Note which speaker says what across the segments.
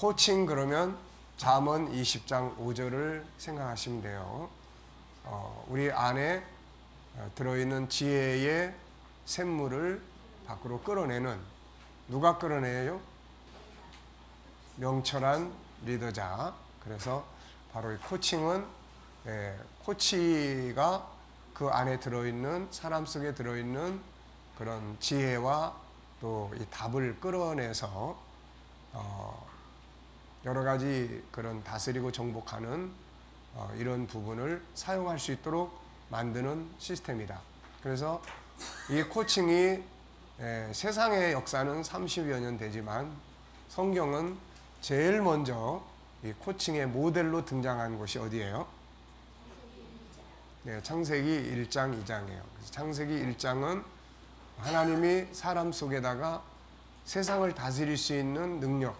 Speaker 1: 코칭 그러면 잠언 20장 5절을 생각하시면 돼요. 우리 안에 들어있는 지혜의 샘물을 밖으로 끌어내는, 누가 끌어내요? 명철한 리더자. 그래서 바로 이 코칭은 코치가 그 안에 들어있는, 사람 속에 들어있는 그런 지혜와 또 이 답을 끌어내서 여러 가지 그런 다스리고 정복하는 이런 부분을 사용할 수 있도록 만드는 시스템이다. 그래서 이 코칭이 세상의 역사는 30여 년 되지만 성경은 제일 먼저 이 코칭의 모델로 등장한 곳이 어디예요? 네, 창세기 1장, 2장이에요. 창세기 1장은 하나님이 사람 속에다가 세상을 다스릴 수 있는 능력,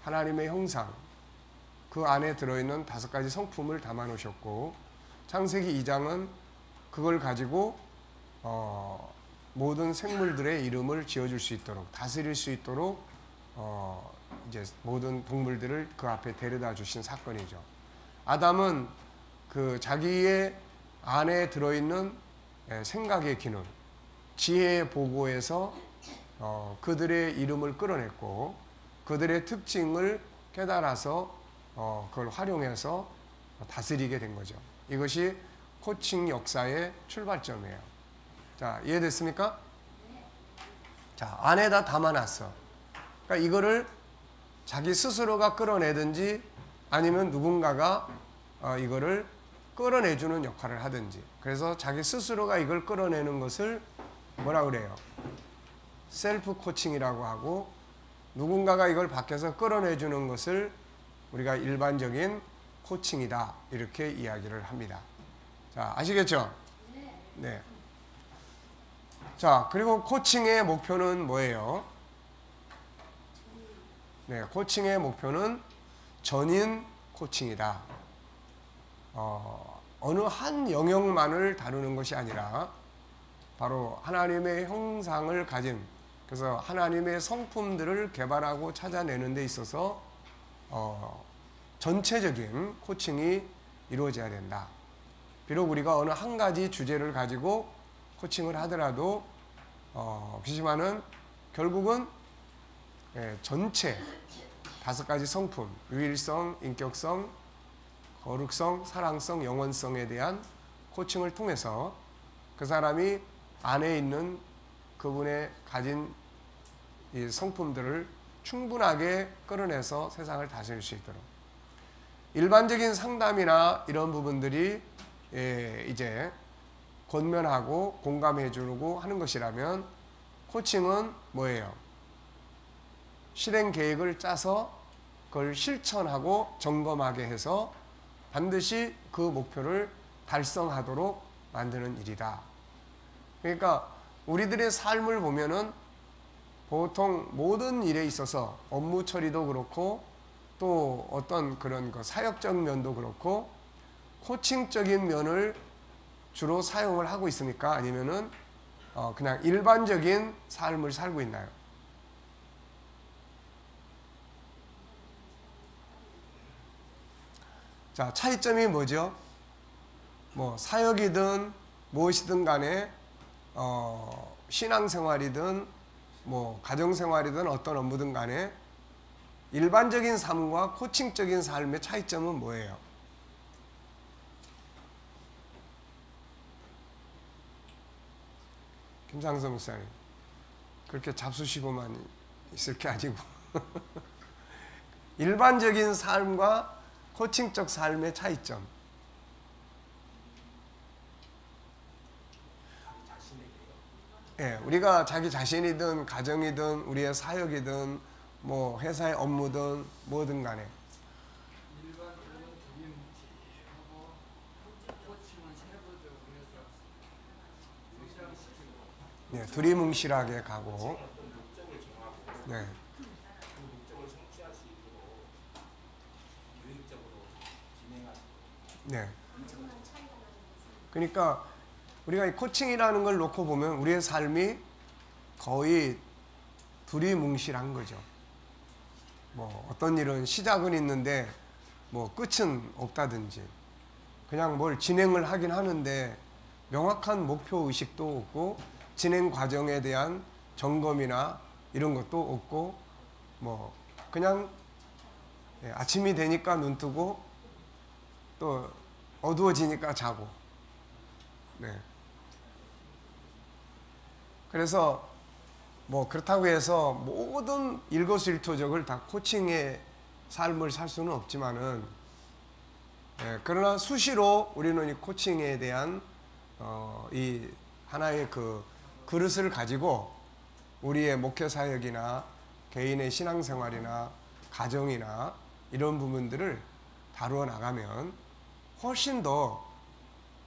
Speaker 1: 하나님의 형상, 그 안에 들어있는 5가지 성품을 담아 놓으셨고, 창세기 2장은 그걸 가지고 모든 생물들의 이름을 지어줄 수 있도록, 다스릴 수 있도록 이제 모든 동물들을 그 앞에 데려다 주신 사건이죠. 아담은 그 자기의 안에 들어있는 생각의 기능, 지혜의 보고에서 그들의 이름을 끌어냈고, 그들의 특징을 깨달아서 그걸 활용해서 다스리게 된 거죠. 이것이 코칭 역사의 출발점이에요. 자, 이해됐습니까? 자, 안에다 담아놨어. 그러니까 이거를 자기 스스로가 끌어내든지 아니면 누군가가 이거를 끌어내주는 역할을 하든지. 그래서 자기 스스로가 이걸 끌어내는 것을 뭐라 그래요? 셀프 코칭이라고 하고, 누군가가 이걸 밖에서 끌어내주는 것을 우리가 일반적인 코칭이다, 이렇게 이야기를 합니다. 자, 아시겠죠? 네. 자, 그리고 코칭의 목표는 뭐예요? 네, 코칭의 목표는 전인 코칭이다. 어느 한 영역만을 다루는 것이 아니라 바로 하나님의 형상을 가진, 그래서 하나님의 성품들을 개발하고 찾아내는 데 있어서 전체적인 코칭이 이루어져야 된다. 비록 우리가 어느 한 가지 주제를 가지고 코칭을 하더라도 그렇지만은 결국은 전체 5가지 성품, 유일성, 인격성, 거룩성, 사랑성, 영원성에 대한 코칭을 통해서 그 사람이 안에 있는 그분의 가진 이 성품들을 충분하게 끌어내서 세상을 다스릴 수 있도록. 일반적인 상담이나 이런 부분들이 이제 권면하고 공감해 주고 하는 것이라면, 코칭은 뭐예요? 실행 계획을 짜서 그걸 실천하고 점검하게 해서 반드시 그 목표를 달성하도록 만드는 일이다. 그러니까 우리들의 삶을 보면은 보통 모든 일에 있어서 업무 처리도 그렇고 또 어떤 그런 사역적 면도 그렇고 코칭적인 면을 주로 사용을 하고 있습니까? 아니면은 그냥 일반적인 삶을 살고 있나요? 자, 차이점이 뭐죠? 뭐 사역이든 무엇이든 간에 신앙생활이든 뭐 가정생활이든 어떤 업무든 간에 일반적인 삶과 코칭적인 삶의 차이점은 뭐예요? 김상성 목사님, 그렇게 잡수시고만 있을 게 아니고 일반적인 삶과 코칭적 삶의 차이점. 예, 우리가 자기 자신이든 가정이든 우리의 사역이든 뭐 회사의 업무든 뭐든 간에 네, 두리뭉실하게 가고 네. 네. 그러니까 우리가 이 코칭이라는 걸 놓고 보면 우리의 삶이 거의 두리뭉실한 거죠. 뭐 어떤 일은 시작은 있는데 뭐 끝은 없다든지, 그냥 뭘 진행을 하긴 하는데 명확한 목표 의식도 없고 진행 과정에 대한 점검이나 이런 것도 없고, 뭐 그냥 아침이 되니까 눈 뜨고 또 어두워지니까 자고. 네. 그래서 뭐 그렇다고 해서 모든 일거수일투족을 다 코칭의 삶을 살 수는 없지만은, 그러나 수시로 우리는 이 코칭에 대한 이 하나의 그 그릇을 가지고 우리의 목회 사역이나 개인의 신앙생활이나 가정이나 이런 부분들을 다루어 나가면 훨씬 더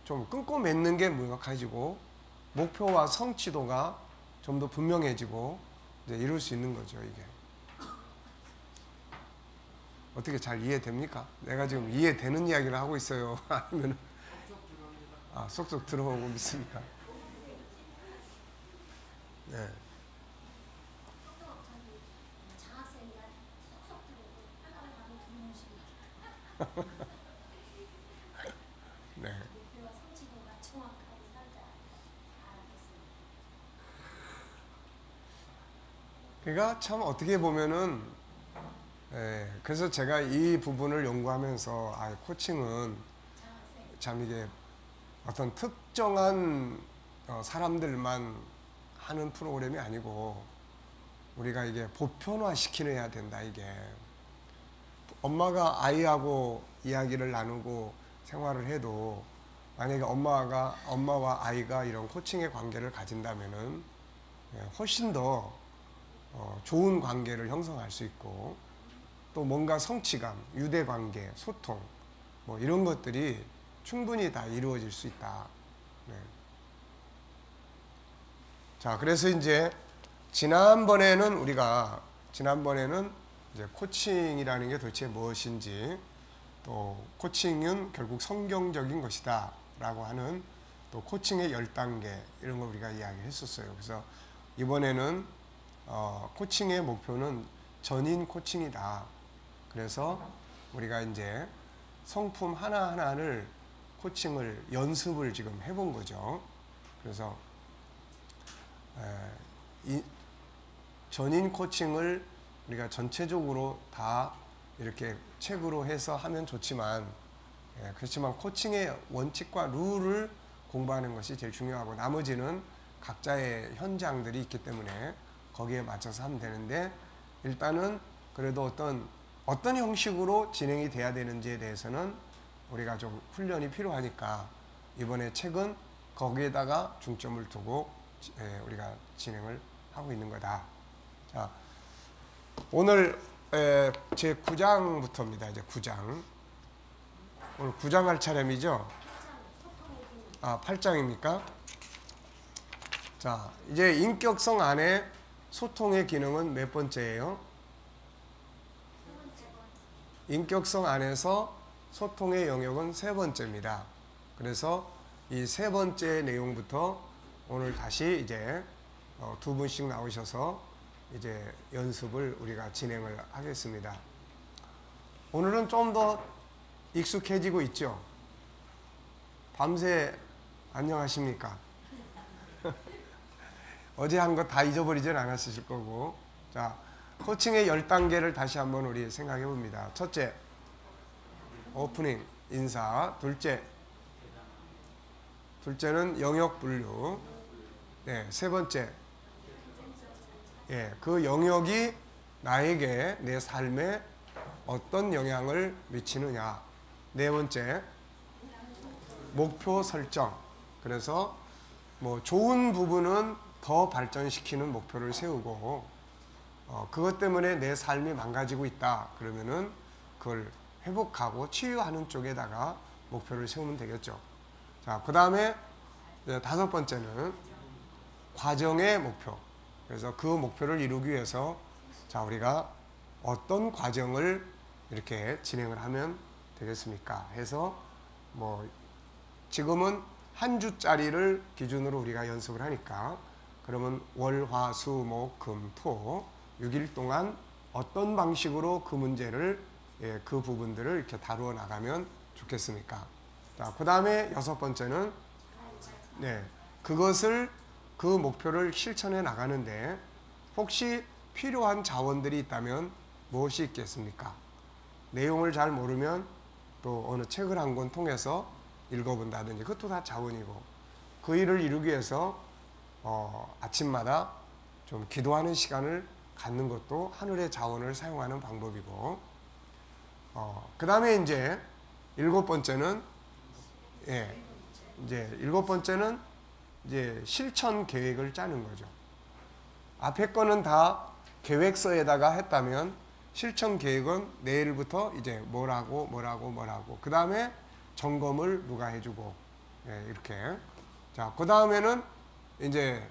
Speaker 1: 좀 끊고 맺는 게 가지고 목표와 성취도가 좀 더 분명해지고 이제 이룰 수 있는 거죠. 이게 어떻게 잘 이해됩니까? 내가 지금 이해되는 이야기를 하고 있어요? 아니면 쏙쏙 들어오고 믿습니까? 네. 네. 그러니까 참 어떻게 보면은, 그래서 제가 이 부분을 연구하면서 코칭은 참 이게 어떤 특정한 사람들만 하는 프로그램이 아니고 우리가 이게 보편화 시켜야 된다. 이게 엄마가 아이하고 이야기를 나누고 생활을 해도 만약에 엄마와 아이가 이런 코칭의 관계를 가진다면은 훨씬 더 좋은 관계를 형성할 수 있고, 또 뭔가 성취감, 유대관계, 소통 뭐 이런 것들이 충분히 다 이루어질 수 있다. 네. 자, 그래서 이제 지난번에는 이제 코칭이라는 게 도대체 무엇인지, 또 코칭은 결국 성경적인 것이다 라고 하는 또 코칭의 10단계 이런 걸 우리가 이야기했었어요. 그래서 이번에는 코칭의 목표는 전인 코칭이다. 그래서 우리가 이제 성품 하나하나를 코칭을 연습을 지금 해본 거죠. 그래서 이 전인 코칭을 우리가 전체적으로 다 이렇게 책으로 해서 하면 좋지만, 그렇지만 코칭의 원칙과 룰을 공부하는 것이 제일 중요하고, 나머지는 각자의 현장들이 있기 때문에 거기에 맞춰서 하면 되는데, 일단은 그래도 어떤 형식으로 진행이 돼야 되는지에 대해서는 우리가 좀 훈련이 필요하니까 이번에 책은 거기에다가 중점을 두고 우리가 진행을 하고 있는 거다. 자, 오늘 제 9장부터입니다. 이제 9장. 오늘 9장 할 차례이죠? 8장입니까? 자, 이제 인격성 안에 소통의 기능은 몇 번째예요? 인격성 안에서 소통의 영역은 3번째입니다. 그래서 이 3번째 내용부터 오늘 다시 이제 2분씩 나오셔서 이제 연습을 우리가 진행을 하겠습니다. 오늘은 좀 더 익숙해지고 있죠? 밤새 안녕하십니까? 어제 한 거 다 잊어버리진 않았으실 거고. 자, 코칭의 10단계를 다시 한번 우리 생각해 봅니다. 첫째, 오프닝, 인사. 둘째는 영역 분류. 네, 세 번째, 그 영역이 나에게, 내 삶에 어떤 영향을 미치느냐. 네 번째, 목표 설정. 그래서 뭐 좋은 부분은 더 발전시키는 목표를 세우고, 그것 때문에 내 삶이 망가지고 있다 그러면은 그걸 회복하고 치유하는 쪽에다가 목표를 세우면 되겠죠. 자, 그 다음에 5번째는 과정의 목표. 그래서 그 목표를 이루기 위해서 자, 우리가 어떤 과정을 이렇게 진행을 하면 되겠습니까? 해서 뭐 지금은 한 주짜리를 기준으로 우리가 연습을 하니까, 그러면 월, 화, 수, 목, 금, 토 6일 동안 어떤 방식으로 그 문제를 그 부분들을 이렇게 다루어 나가면 좋겠습니까? 자, 그 다음에 6번째는 그것을 그 목표를 실천해 나가는데 혹시 필요한 자원들이 있다면 무엇이 있겠습니까? 내용을 잘 모르면 또 어느 책을 한 권 통해서 읽어본다든지 그것도 다 자원이고 그 일을 이루기 위해서 아침마다 좀 기도하는 시간을 갖는 것도 하늘의 자원을 사용하는 방법이고 그 다음에 이제 7번째는 이제 실천 계획을 짜는 거죠. 앞에 거는 다 계획서에다가 했다면 실천 계획은 내일부터 이제 뭐라고 그 다음에 점검을 누가 해주고 이렇게. 자, 그 다음에는 이제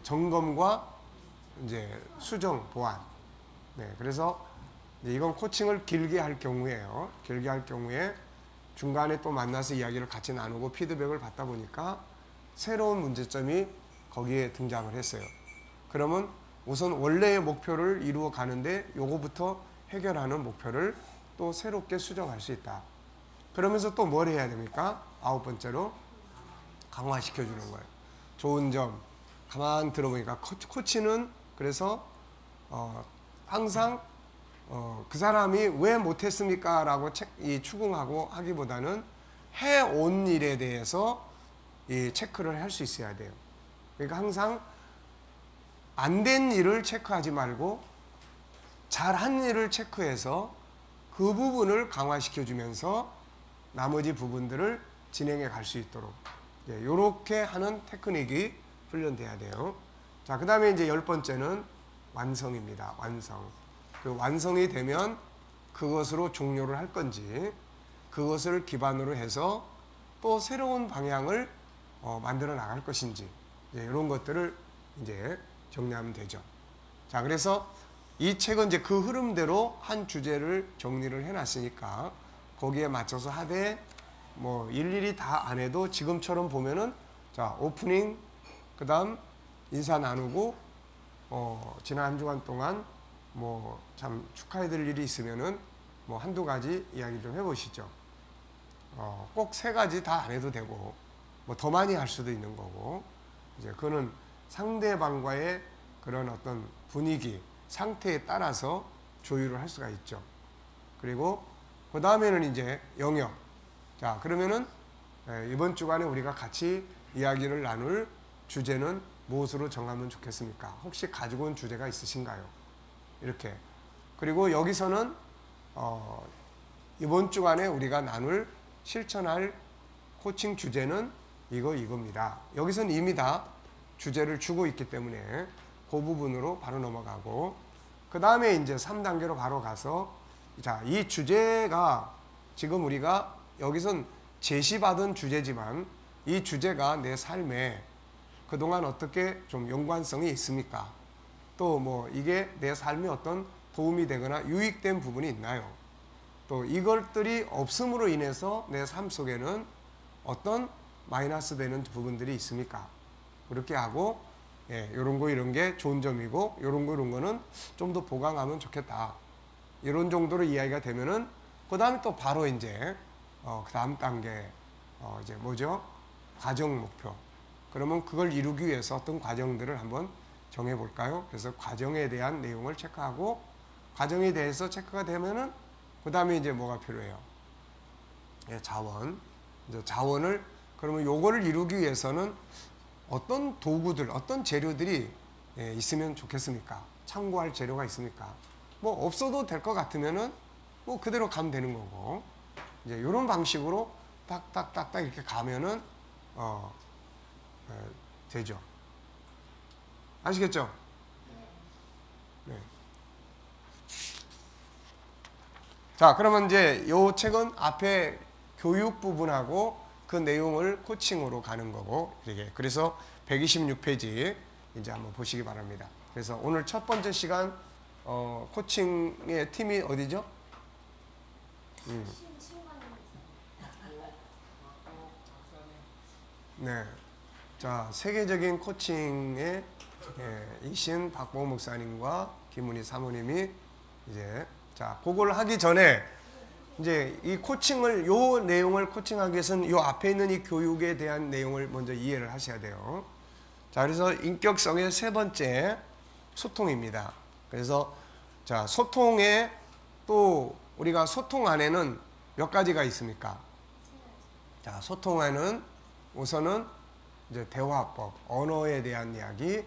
Speaker 1: 점검과 이제 수정 보완. 그래서 이건 코칭을 길게 할 경우에요. 길게 할 경우에 중간에 또 만나서 이야기를 같이 나누고 피드백을 받다 보니까 새로운 문제점이 거기에 등장을 했어요. 그러면 우선 원래의 목표를 이루어 가는데 요거부터 해결하는 목표를 또 새롭게 수정할 수 있다. 그러면서 또 뭘 해야 됩니까? 9번째로 강화시켜 주는 거예요. 좋은 점. 가만 들어보니까 코치는 그래서 항상 그 사람이 왜 못했습니까? 라고 추궁하고 하기보다는 해온 일에 대해서 이 체크를 할 수 있어야 돼요. 그러니까 항상 안 된 일을 체크하지 말고 잘한 일을 체크해서 그 부분을 강화시켜 주면서 나머지 부분들을 진행해 갈 수 있도록 이렇게 하는 테크닉이 훈련돼야 돼요. 자, 그 다음에 이제 10번째는 완성입니다. 완성. 그 완성이 되면 그것으로 종료를 할 건지 그것을 기반으로 해서 또 새로운 방향을 만들어 나갈 것인지 이런 것들을 이제 정리하면 되죠. 자, 그래서 이 책은 이제 그 흐름대로 한 주제를 정리를 해놨으니까 거기에 맞춰서 하되 뭐 일일이 다 안 해도 지금처럼 보면은 자, 오프닝 그 다음 인사 나누고 지난 한 주간 동안 뭐 참 축하해드릴 일이 있으면은 뭐 한두 가지 이야기 좀 해보시죠. 꼭 3가지 다 안 해도 되고 뭐 더 많이 할 수도 있는 거고 이제 그거는 상대방과의 그런 어떤 분위기 상태에 따라서 조율을 할 수가 있죠. 그리고 그 다음에는 이제 영역. 자, 그러면은 이번 주간에 우리가 같이 이야기를 나눌 주제는 무엇으로 정하면 좋겠습니까? 혹시 가지고 온 주제가 있으신가요? 이렇게. 그리고 여기서는 이번 주간에 우리가 나눌 실천할 코칭 주제는 이겁니다. 여기서는 이미 다 주제를 주고 있기 때문에 그 부분으로 바로 넘어가고 그 다음에 이제 3단계로 바로 가서 자, 이 주제가 지금 우리가 여기선 제시받은 주제지만 이 주제가 내 삶에 그동안 어떻게 좀 연관성이 있습니까? 또 뭐 이게 내 삶에 어떤 도움이 되거나 유익된 부분이 있나요? 또 이것들이 없음으로 인해서 내 삶 속에는 어떤 마이너스 되는 부분들이 있습니까? 그렇게 하고 요런 거 이런 게 좋은 점이고 요런 거 이런 거는 좀 더 보강하면 좋겠다. 이런 정도로 이야기가 되면은 그 다음에 또 바로 이제 그 다음 단계 이제 뭐죠? 과정 목표. 그러면 그걸 이루기 위해서 어떤 과정들을 한번 정해 볼까요? 그래서 과정에 대한 내용을 체크하고 과정에 대해서 체크가 되면은 그 다음에 이제 뭐가 필요해요? 자원. 이제 자원을 그러면 요거를 이루기 위해서는 어떤 도구들, 어떤 재료들이 있으면 좋겠습니까? 참고할 재료가 있습니까? 뭐 없어도 될 것 같으면은 뭐 그대로 가면 되는 거고 이제 이런 방식으로 딱딱딱딱 이렇게 가면은 되죠. 아시겠죠? 네. 자, 그러면 이제 이 책은 앞에 교육 부분하고 그 내용을 코칭으로 가는 거고 이게 그래서 126페이지 이제 한번 보시기 바랍니다. 그래서 오늘 첫 번째 시간 코칭의 팀이 어디죠? 네. 자, 세계적인 코칭의 이신 박봉 목사님과 김은희 사모님이 이제 그걸 하기 전에 이제 이 코칭을 요 내용을 코칭하기 위해서는 요 앞에 있는 이 교육에 대한 내용을 먼저 이해를 하셔야 돼요. 자, 그래서 인격성의 세 번째 소통입니다. 그래서 소통에 또 우리가 소통 안에는 몇 가지가 있습니까? 소통에는 우선은 이제 대화법, 언어에 대한 이야기,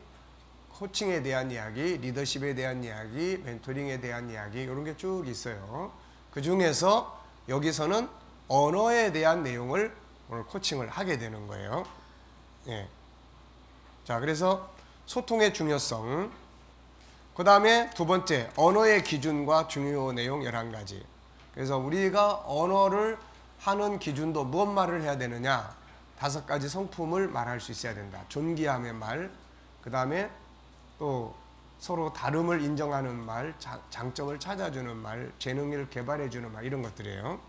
Speaker 1: 코칭에 대한 이야기, 리더십에 대한 이야기, 멘토링에 대한 이야기 이런 게 쭉 있어요. 그 중에서 여기서는 언어에 대한 내용을 오늘 코칭을 하게 되는 거예요. 예. 자, 그래서 소통의 중요성. 그 다음에 두 번째, 언어의 기준과 중요 내용 11가지. 그래서 우리가 언어를 하는 기준도 무엇 말을 해야 되느냐? 5가지 성품을 말할 수 있어야 된다. 존귀함의 말, 그 다음에 또 서로 다름을 인정하는 말, 장점을 찾아주는 말, 재능을 개발해주는 말, 이런 것들이에요.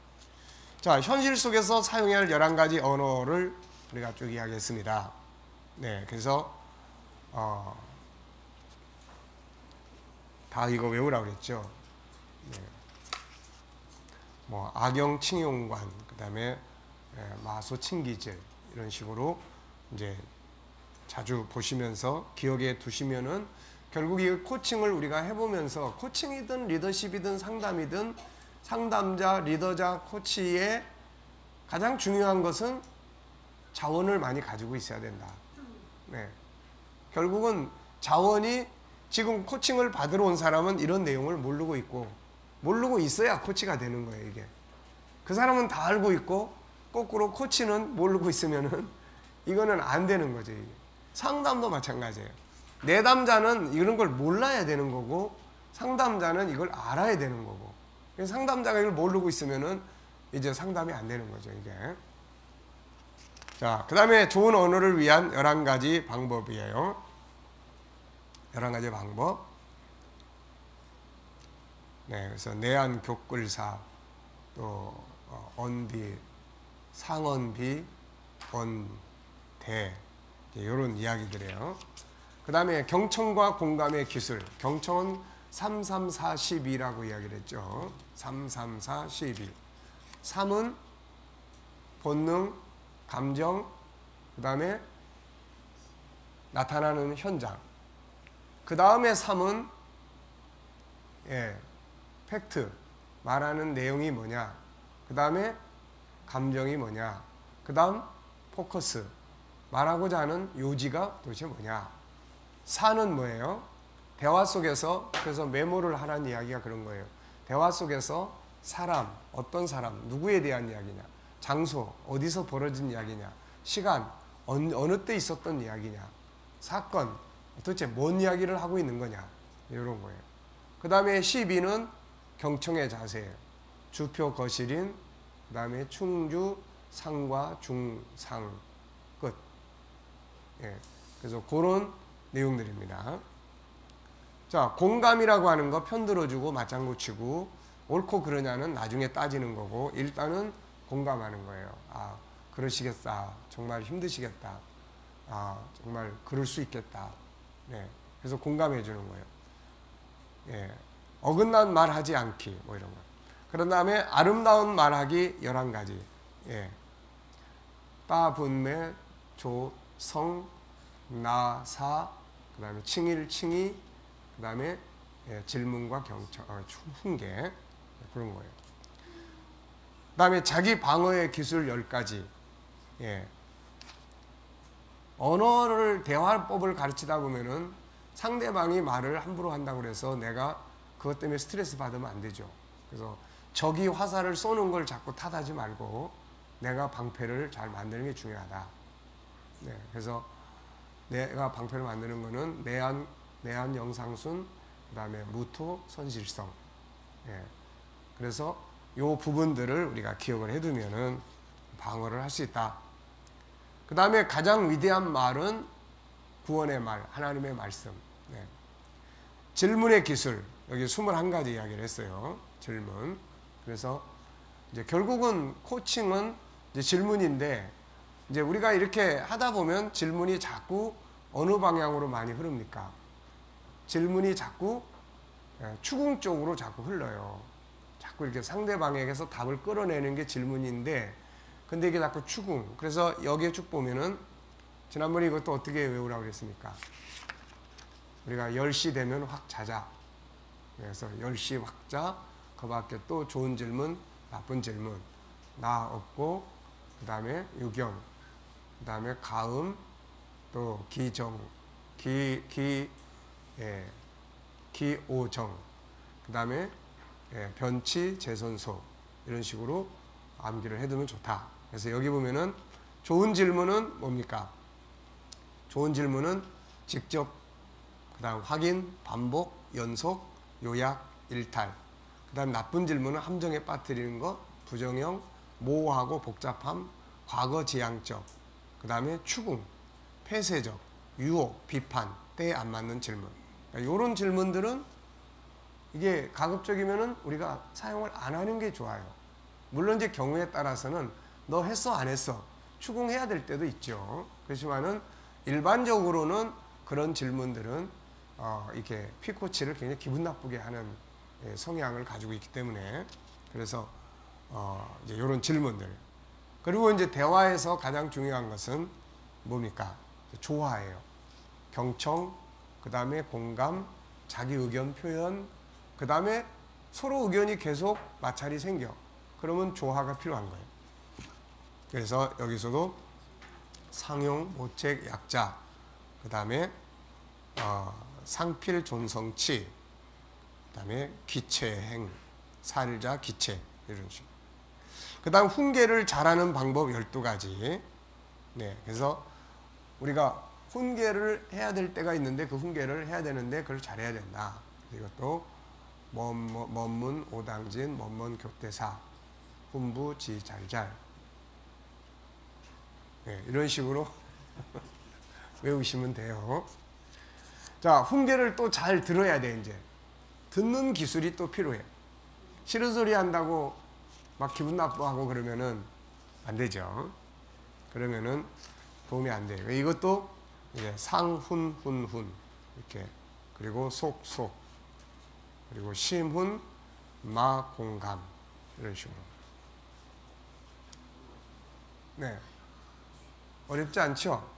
Speaker 1: 자, 현실 속에서 사용해야 할 11가지 언어를 우리가 쭉 이야기했습니다. 네, 그래서 다 이거 외우라고 그랬죠. 네. 뭐 악영 칭용관, 그 다음에 마소 칭기질, 이런 식으로 이제 자주 보시면서 기억에 두시면은 결국 이 코칭을 우리가 해보면서 코칭이든 리더십이든 상담이든 상담자, 리더자, 코치의 가장 중요한 것은 자원을 많이 가지고 있어야 된다. 네. 결국은 자원이 지금 코칭을 받으러 온 사람은 이런 내용을 모르고 있고 모르고 있어야 코치가 되는 거예요, 이게. 그 사람은 다 알고 있고 거꾸로 코치는 모르고 있으면은 이거는 안 되는 거죠, 이게. 상담도 마찬가지예요. 내담자는 이런 걸 몰라야 되는 거고 상담자는 이걸 알아야 되는 거고. 상담자가 이걸 모르고 있으면은 이제 상담이 안 되는 거죠, 이게. 자, 그 다음에 좋은 언어를 위한 11가지 방법이에요. 11가지 방법. 네, 그래서 내한 교끌사, 또 언비, 상언비, 언대, 이런 이야기들이에요. 그 다음에 경청과 공감의 기술. 경청은 33412라고 이야기를 했죠. 33412. 3은 본능, 감정, 그 다음에 나타나는 현장. 그 다음에 3은 팩트, 말하는 내용이 뭐냐. 그 다음에 감정이 뭐냐. 그 다음 포커스, 말하고자 하는 요지가 도대체 뭐냐. 4는 뭐예요? 대화 속에서, 그래서 메모를 하라는 이야기가 그런 거예요. 대화 속에서 사람, 어떤 사람, 누구에 대한 이야기냐. 장소, 어디서 벌어진 이야기냐. 시간, 어느 때 있었던 이야기냐. 사건, 도대체 뭔 이야기를 하고 있는 거냐. 이런 거예요. 그 다음에 12는 경청의 자세예요. 주표 거실인, 그 다음에 충주, 상과 중상, 끝. 예. 그래서 그런 내용들입니다. 자, 공감이라고 하는 거 편들어주고 맞장구 치고 옳고 그러냐는 나중에 따지는 거고 일단은 공감하는 거예요. 아, 그러시겠다. 정말 힘드시겠다. 아, 정말 그럴 수 있겠다. 네. 그래서 공감해 주는 거예요. 예. 어긋난 말 하지 않기, 뭐 이런 거. 그런 다음에 아름다운 말하기 11가지. 예. 따, 분매, 조, 성, 나, 사, 그 다음에 칭일, 칭의, 그 다음에 질문과 경청, 훈계. 그런 거예요. 그 다음에 자기 방어의 기술 10가지. 예. 언어를, 대화법을 가르치다 보면은 상대방이 말을 함부로 한다고 해서 내가 그것 때문에 스트레스 받으면 안 되죠. 그래서 적이 화살을 쏘는 걸 자꾸 탓하지 말고 내가 방패를 잘 만드는 게 중요하다. 네, 그래서 내가 방패를 만드는 거는 내한 영상순, 그 다음에 무토, 선실성. 예. 그래서 요 부분들을 우리가 기억을 해두면은 방어를 할 수 있다. 그 다음에 가장 위대한 말은 구원의 말, 하나님의 말씀. 네. 질문의 기술, 여기 21가지 이야기를 했어요. 질문. 그래서 이제 결국은 코칭은 이제 질문인데 이제 우리가 이렇게 하다 보면 질문이 자꾸 어느 방향으로 많이 흐릅니까? 질문이 자꾸 추궁 쪽으로 자꾸 흘러요. 자꾸 이렇게 상대방에게서 답을 끌어내는 게 질문인데, 근데 이게 자꾸 추궁. 그래서 여기에 쭉 보면은, 지난번에 이것도 어떻게 외우라고 그랬습니까? 우리가 10시 되면 확 자자. 그래서 10시 확 자. 그 밖에 또 좋은 질문, 나쁜 질문. 나 없고, 그 다음에 유경, 그 다음에 가음, 또 기정, 기오정, 그 다음에 변치, 재선소, 이런 식으로 암기를 해두면 좋다. 그래서 여기 보면은 좋은 질문은 뭡니까? 좋은 질문은 직접, 그 다음 확인, 반복, 연속, 요약, 일탈. 그 다음 나쁜 질문은 함정에 빠뜨리는 것, 부정형, 모호하고 복잡함, 과거 지향적, 그 다음에 추궁, 폐쇄적, 유혹, 비판, 때에 안 맞는 질문. 그러니까 이런 질문들은 이게 가급적이면은 우리가 사용을 안 하는 게 좋아요. 물론 이제 경우에 따라서는 너 했어 안 했어 추궁해야 될 때도 있죠. 그렇지만은 일반적으로는 그런 질문들은 이렇게 피코치를 굉장히 기분 나쁘게 하는 성향을 가지고 있기 때문에, 그래서 이제 이런 질문들. 그리고 이제 대화에서 가장 중요한 것은 뭡니까? 조화예요. 경청, 그 다음에 공감, 자기 의견 표현, 그 다음에 서로 의견이 계속 마찰이 생겨. 그러면 조화가 필요한 거예요. 그래서 여기서도 상용, 모책, 약자, 그 다음에 상필, 존성치, 그 다음에 기체행, 살자, 기체, 이런 식으로. 그 다음 훈계를 잘하는 방법 12가지. 네, 그래서 우리가 훈계를 해야 될 때가 있는데 그 훈계를 해야 되는데 그걸 잘해야 된다. 이것도 먼문, 오당진, 먼먼 교대사, 훈부, 지잘잘. 네, 이런 식으로 외우시면 돼요. 자, 훈계를 또 잘 들어야 돼. 이제 듣는 기술이 또 필요해. 싫은 소리 한다고 막 기분 나빠하고 그러면은 안 되죠. 그러면은 도움이 안 돼요. 이것도 이제 상훈, 훈훈 이렇게, 그리고 속속, 그리고 심훈, 마공감, 이런 식으로. 네, 어렵지 않죠?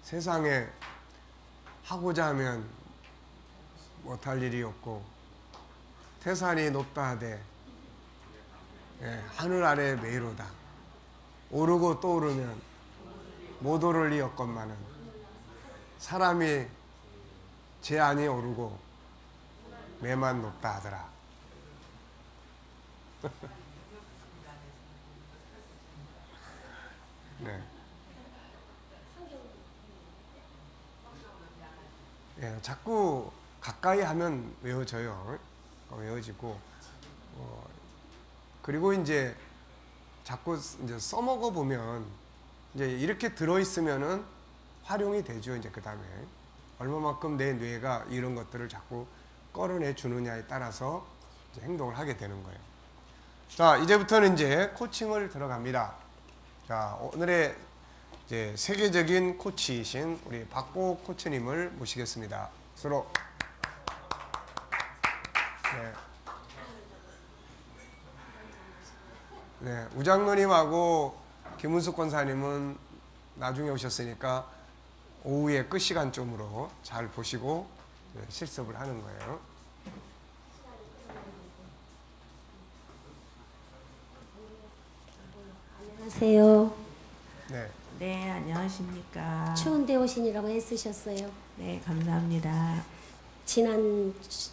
Speaker 1: 세상에 하고자 하면 못할 일이 없고, 태산이 높다 하되 하늘 아래 매로다. 오르고 또 오르면 못 오를 리 없건만은 사람이 제 안이 오르고 매만 높다 하더라. 네. 자꾸 가까이 하면 외워져요. 외워지고, 그리고 이제 자꾸 이제 써먹어 보면 이제 이렇게 들어 있으면은 활용이 되죠. 이제 그 다음에 얼마만큼 내 뇌가 이런 것들을 자꾸 끌어내 주느냐에 따라서 이제 행동을 하게 되는 거예요. 자, 이제부터는 이제 코칭을 들어갑니다. 자, 오늘의 이제 세계적인 코치이신 우리 박보 코치님을 모시겠습니다. 서로. 네, 우장로님하고 김은숙 권사님은 나중에 오셨으니까 오후에 끝 시간쯤으로 잘 보시고 실습을 하는 거예요.
Speaker 2: 안녕하세요.
Speaker 1: 네.
Speaker 3: 네, 안녕하십니까.
Speaker 2: 추운데 오시느라고 애쓰셨어요.
Speaker 3: 네, 감사합니다.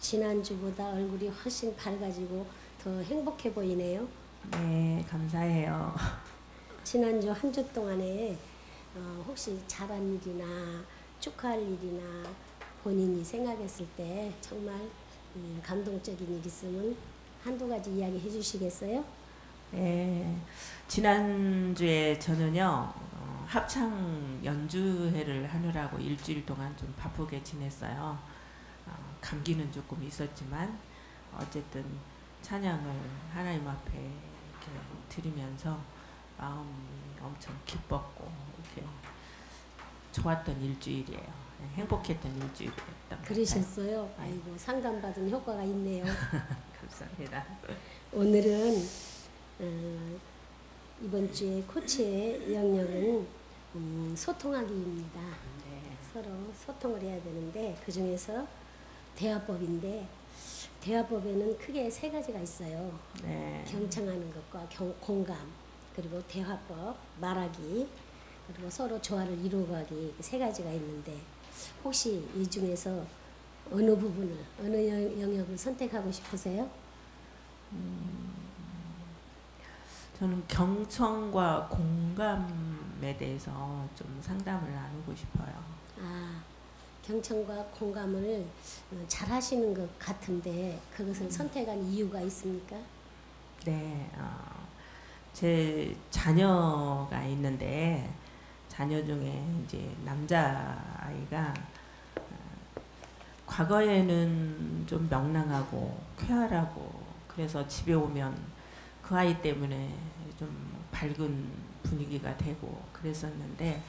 Speaker 2: 지난주보다 얼굴이 훨씬 밝아지고 더 행복해 보이네요.
Speaker 3: 네, 감사해요.
Speaker 2: 지난주 한 주 동안에 혹시 잘한 일이나 축하할 일이나 본인이 생각했을 때 정말 감동적인 일 있으면 한두 가지 이야기 해주시겠어요?
Speaker 3: 네, 지난주에 저는요, 합창 연주회를 하느라고 일주일 동안 좀 바쁘게 지냈어요. 감기는 조금 있었지만 어쨌든 찬양을 하나님 앞에 이렇게 드리면서 마음이 엄청 기뻤고 이렇게 좋았던 일주일이에요. 행복했던 일주일이었던 것 같아요.
Speaker 2: 그러셨어요? 아이고 상담받은 효과가 있네요.
Speaker 3: 감사합니다.
Speaker 2: 오늘은 이번 주에 코치의 영역은 소통하기입니다.
Speaker 3: 네.
Speaker 2: 서로 소통을 해야 되는데 그 중에서 대화법인데 대화법에는 크게 세 가지가 있어요.
Speaker 3: 네.
Speaker 2: 경청하는 것과 공감, 그리고 대화법, 말하기, 그리고 서로 조화를 이루어가기 세 가지가 있는데 혹시 이 중에서 어느 부분을, 어느 영역을 선택하고 싶으세요?
Speaker 3: 저는 경청과 공감에 대해서 좀 상담을 나누고 싶어요.
Speaker 2: 아, 경청과 공감을 잘 하시는 것 같은데 그것을 선택한 이유가 있습니까?
Speaker 3: 네, 제 자녀가 있는데 자녀 중에 이제 남자 아이가 과거에는 좀 명랑하고 쾌활하고 그래서 집에 오면 그 아이 때문에 좀 밝은 분위기가 되고 그랬었는데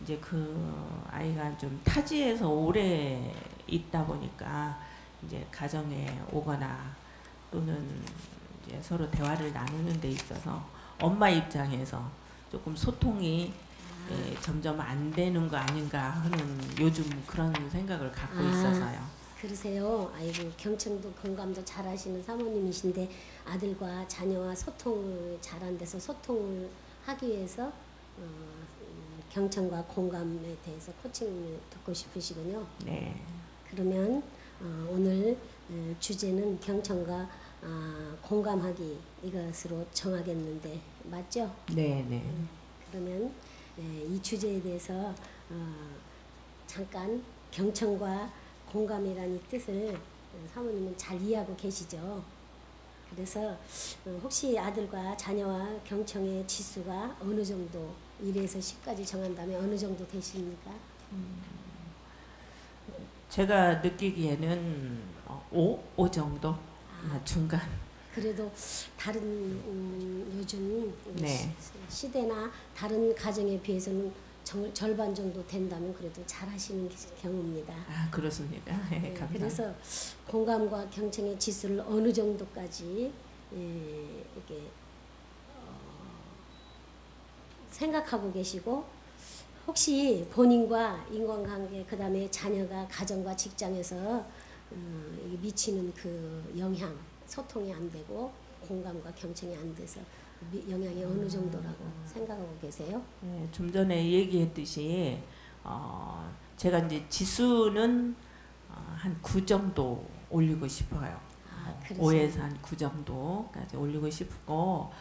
Speaker 3: 이제 그 아이가 좀 타지에서 오래 있다 보니까 이제 가정에 오거나 또는 이제 서로 대화를 나누는 데 있어서 엄마 입장에서 조금 소통이 점점 안 되는 거 아닌가 하는 요즘 그런 생각을 갖고 있어서요.
Speaker 2: 그러세요. 아이고 경청도 공감도 잘하시는 사모님이신데 아들과 자녀와 소통을 잘한 데서 소통을 하기 위해서 경청과 공감에 대해서 코칭을 듣고 싶으시군요.
Speaker 3: 네.
Speaker 2: 그러면 오늘 주제는 경청과 공감하기 이것으로 정하겠는데 맞죠?
Speaker 3: 네, 네.
Speaker 2: 그러면 이 주제에 대해서 잠깐 경청과 공감이라는 뜻을 사모님은 잘 이해하고 계시죠? 그래서 혹시 아들과 자녀와 경청의 지수가 어느 정도 1에서 10까지 정한다면 어느 정도 되십니까?
Speaker 3: 제가 느끼기에는 5 정도? 중간.
Speaker 2: 그래도 다른 요즘
Speaker 3: 네.
Speaker 2: 시대나 다른 가정에 비해서는 절반 정도 된다면 그래도 잘하시는 경우입니다.
Speaker 3: 아, 그렇습니까? 네, 감사합니다.
Speaker 2: 그래서 공감과 경청의 지수를 어느 정도까지 이렇게 생각하고 계시고 혹시 본인과 인간관계 그다음에 자녀가 가정과 직장에서 미치는 그 영향 소통이 안 되고 공감과 경청이 안 돼서 영향이 어느 정도라고 생각하고 계세요?
Speaker 3: 네, 좀 전에 얘기했듯이 제가 이제 지수는 한 9 정도 올리고 싶어요. 5에서 한 9 정도까지 올리고 싶고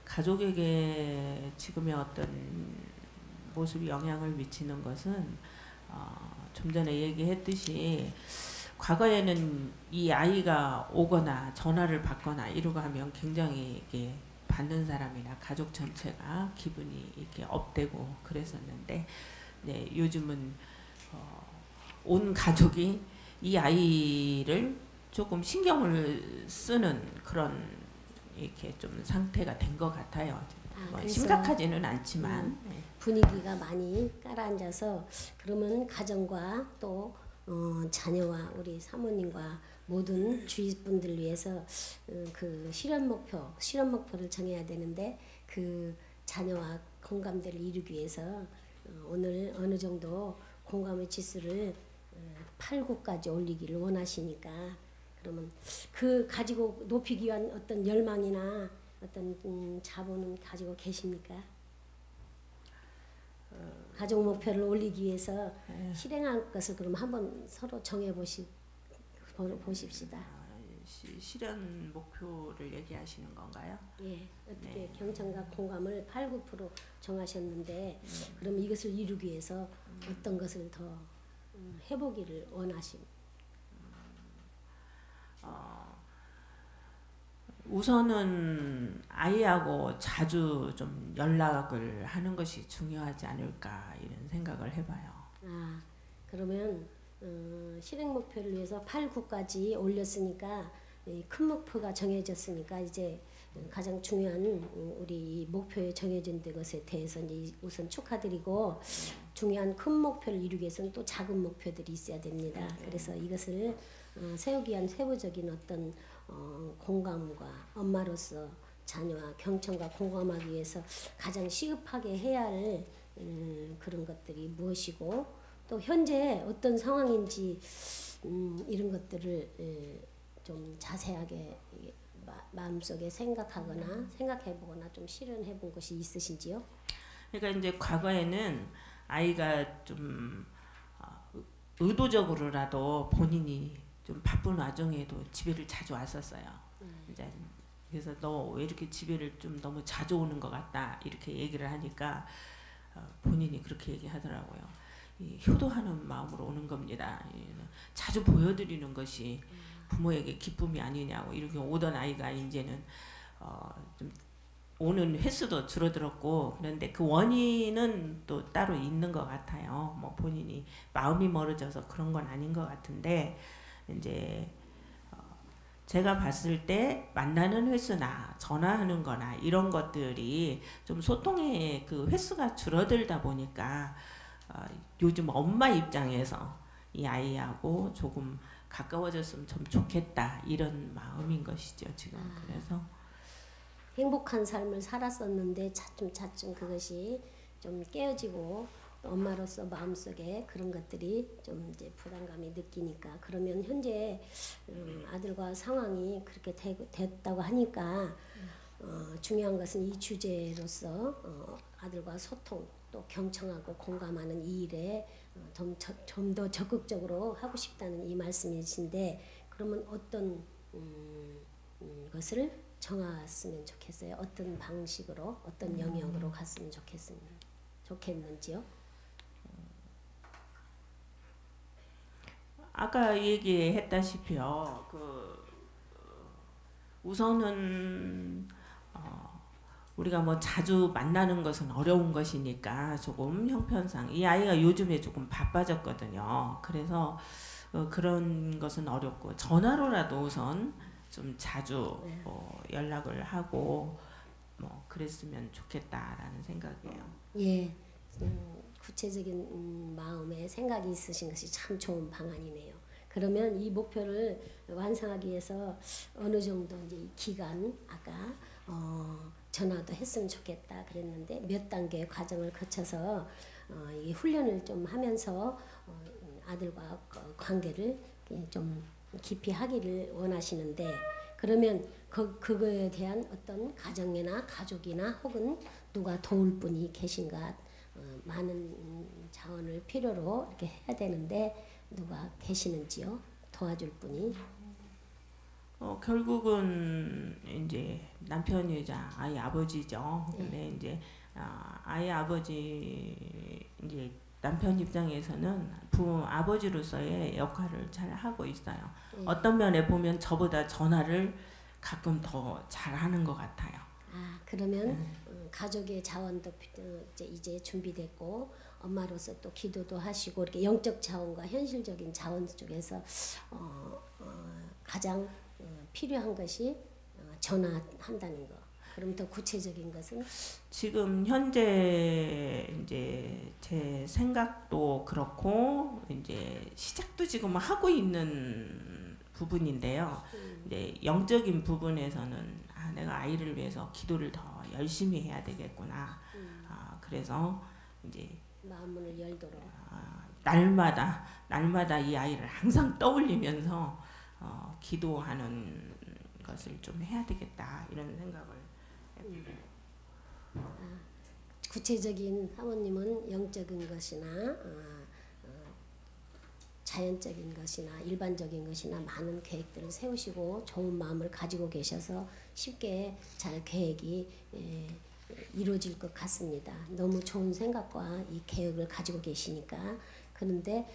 Speaker 3: 가족에게 지금의 어떤 모습이 영향을 미치는 것은 좀 전에 얘기했듯이 과거에는 이 아이가 오거나 전화를 받거나 이러고 하면 굉장히 이게 받는 사람이나 가족 전체가 기분이 이렇게 업되고 그랬었는데 네, 요즘은 온 가족이 이 아이를 조금 신경을 쓰는 그런 이렇게 좀 상태가 된 것 같아요. 뭐 심각하지는 않지만
Speaker 2: 분위기가 많이 깔아앉아서 그러면 가정과 또 자녀와 우리 사모님과 모든 주위 분들을 위해서 그 실현 목표를 정해야 되는데 그 자녀와 공감대를 이루기 위해서 오늘 어느 정도 공감의 지수를 8, 9까지 올리기를 원하시니까 그러면 그 가지고 높이기 위한 어떤 열망이나 어떤 자본은 가지고 계십니까? 가족 목표를 올리기 위해서 실행할 것을 그럼 한번 서로 정해 보십시다.
Speaker 3: 실현 목표를 얘기하시는 건가요?
Speaker 2: 예, 어떻게
Speaker 3: 네.
Speaker 2: 경청과 공감을 8, 9% 정하셨는데 그럼 이것을 이루기 위해서 어떤 것을 더 해보기를 원하십니까?
Speaker 3: 우선은 아이하고 자주 좀 연락을 하는 것이 중요하지 않을까 이런 생각을 해봐요.
Speaker 2: 그러면 실행 목표를 위해서 8, 9까지 올렸으니까 큰 목표가 정해졌으니까 이제 가장 중요한 우리 목표에 정해진 것에 대해서 이제 우선 축하드리고 중요한 큰 목표를 이루기 위해서는 또 작은 목표들이 있어야 됩니다. 그래서 이것을 세우기 위한 세부적인 어떤 공감과 엄마로서 자녀와 경청과 공감하기 위해서 가장 시급하게 해야 할 그런 것들이 무엇이고 또 현재 어떤 상황인지 이런 것들을 좀 자세하게 마음속에 생각하거나 생각해보거나 좀 실현해본 것이 있으신지요?
Speaker 3: 그러니까 이제 과거에는 아이가 좀 의도적으로라도 본인이 좀 바쁜 와중에도 집에를 자주 왔었어요. 이제 그래서 너 왜 이렇게 집에를 좀 너무 자주 오는 것 같다 이렇게 얘기를 하니까 본인이 그렇게 얘기하더라고요. 이 효도하는 마음으로 오는 겁니다. 자주 보여드리는 것이 부모에게 기쁨이 아니냐고 이렇게 오던 아이가 이제는 좀 오는 횟수도 줄어들었고 그런데 그 원인은 또 따로 있는 것 같아요. 뭐 본인이 마음이 멀어져서 그런 건 아닌 것 같은데 이제 제가 봤을 때 만나는 횟수나 전화하는 거나 이런 것들이 좀 소통의 그 횟수가 줄어들다 보니까 요즘 엄마 입장에서 이 아이하고 조금 가까워졌으면 좀 좋겠다 이런 마음인 것이죠 지금. 그래서
Speaker 2: 행복한 삶을 살았었는데 차츰 그것이 좀 깨어지고 엄마로서 마음속에 그런 것들이 좀 이제 부담감이 느끼니까 그러면 현재 아들과 상황이 그렇게 됐다고 하니까 중요한 것은 이 주제로서 아들과 소통 또 경청하고 공감하는 이 일에 좀 더 적극적으로 하고 싶다는 이 말씀이신데 그러면 어떤 것을 정했으면 좋겠어요? 어떤 방식으로 어떤 영역으로 갔으면 좋겠는지요?
Speaker 3: 아까 얘기했다시피요. 우선은 우리가 뭐 자주 만나는 것은 어려운 것이니까 조금 형편상 이 아이가 요즘에 조금 바빠졌거든요. 그래서 그런 것은 어렵고 전화로라도 우선 좀 자주 연락을 하고 뭐 그랬으면 좋겠다라는 생각이에요.
Speaker 2: 예, 구체적인 마음의 생각이 있으신 것이 참 좋은 방안이네요. 그러면 이 목표를 완성하기 위해서 어느 정도 이제 기간 아까 전화도 했으면 좋겠다 그랬는데 몇 단계의 과정을 거쳐서 이 훈련을 좀 하면서 아들과 관계를 좀 깊이 하기를 원하시는데 그러면 그거에 대한 어떤 가정이나 가족이나 혹은 누가 도울 분이 계신가 많은 자원을 필요로 이렇게 해야 되는데 누가 계시는지요? 도와줄 분이?
Speaker 3: 결국은 이제 남편이자 아이 아버지죠. 근데 이제 아이 아버지 이제 남편 입장에서는 아버지로서의 역할을 잘 하고 있어요. 어떤 면에 보면 저보다 전화를 가끔 더 잘하는 것 같아요.
Speaker 2: 그러면 가족의 자원도 이제 준비됐고 엄마로서 또 기도도 하시고 이렇게 영적 자원과 현실적인 자원 쪽에서 가장 필요한 것이 전화한다는 거. 그럼 더 구체적인 것은
Speaker 3: 지금 현재 이제 제 생각도 그렇고 이제 시작도 지금 하고 있는 부분인데요. 이제 영적인 부분에서는 내가 아이를 위해서 기도를 더 열심히 해야 되겠구나. 그래서 이제
Speaker 2: 마음문을 열도록
Speaker 3: 날마다 이 아이를 항상 떠올리면서 기도하는 것을 좀 해야 되겠다 이런 생각을 해봅니다.
Speaker 2: 구체적인 사모님은 영적인 것이나 자연적인 것이나 일반적인 것이나 많은 계획들을 세우시고 좋은 마음을 가지고 계셔서 쉽게 잘 계획이 이루어질 것 같습니다. 너무 좋은 생각과 이 계획을 가지고 계시니까 그런데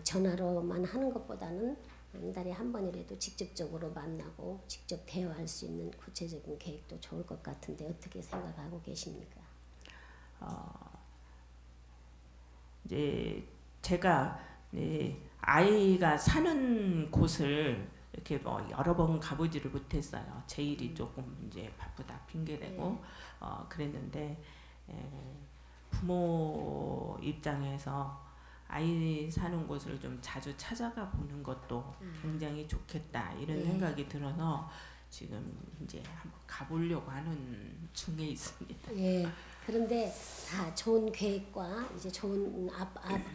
Speaker 2: 전화로만 하는 것보다는 한 달에 한 번이라도 직접적으로 만나고 직접 대화할 수 있는 구체적인 계획도 좋을 것 같은데 어떻게 생각하고 계십니까?
Speaker 3: 이제 제가 네, 아이가 사는 곳을 이렇게 뭐 여러 번 가보지를 못했어요. 제 일이 조금 이제 바쁘다 핑계대고 그랬는데 부모 입장에서 아이 사는 곳을 좀 자주 찾아가 보는 것도 굉장히 좋겠다 이런 생각이 들어서 지금 이제 한번 가보려고 하는 중에 있습니다.
Speaker 2: 예. 그런데 다 좋은 계획과 이제 좋은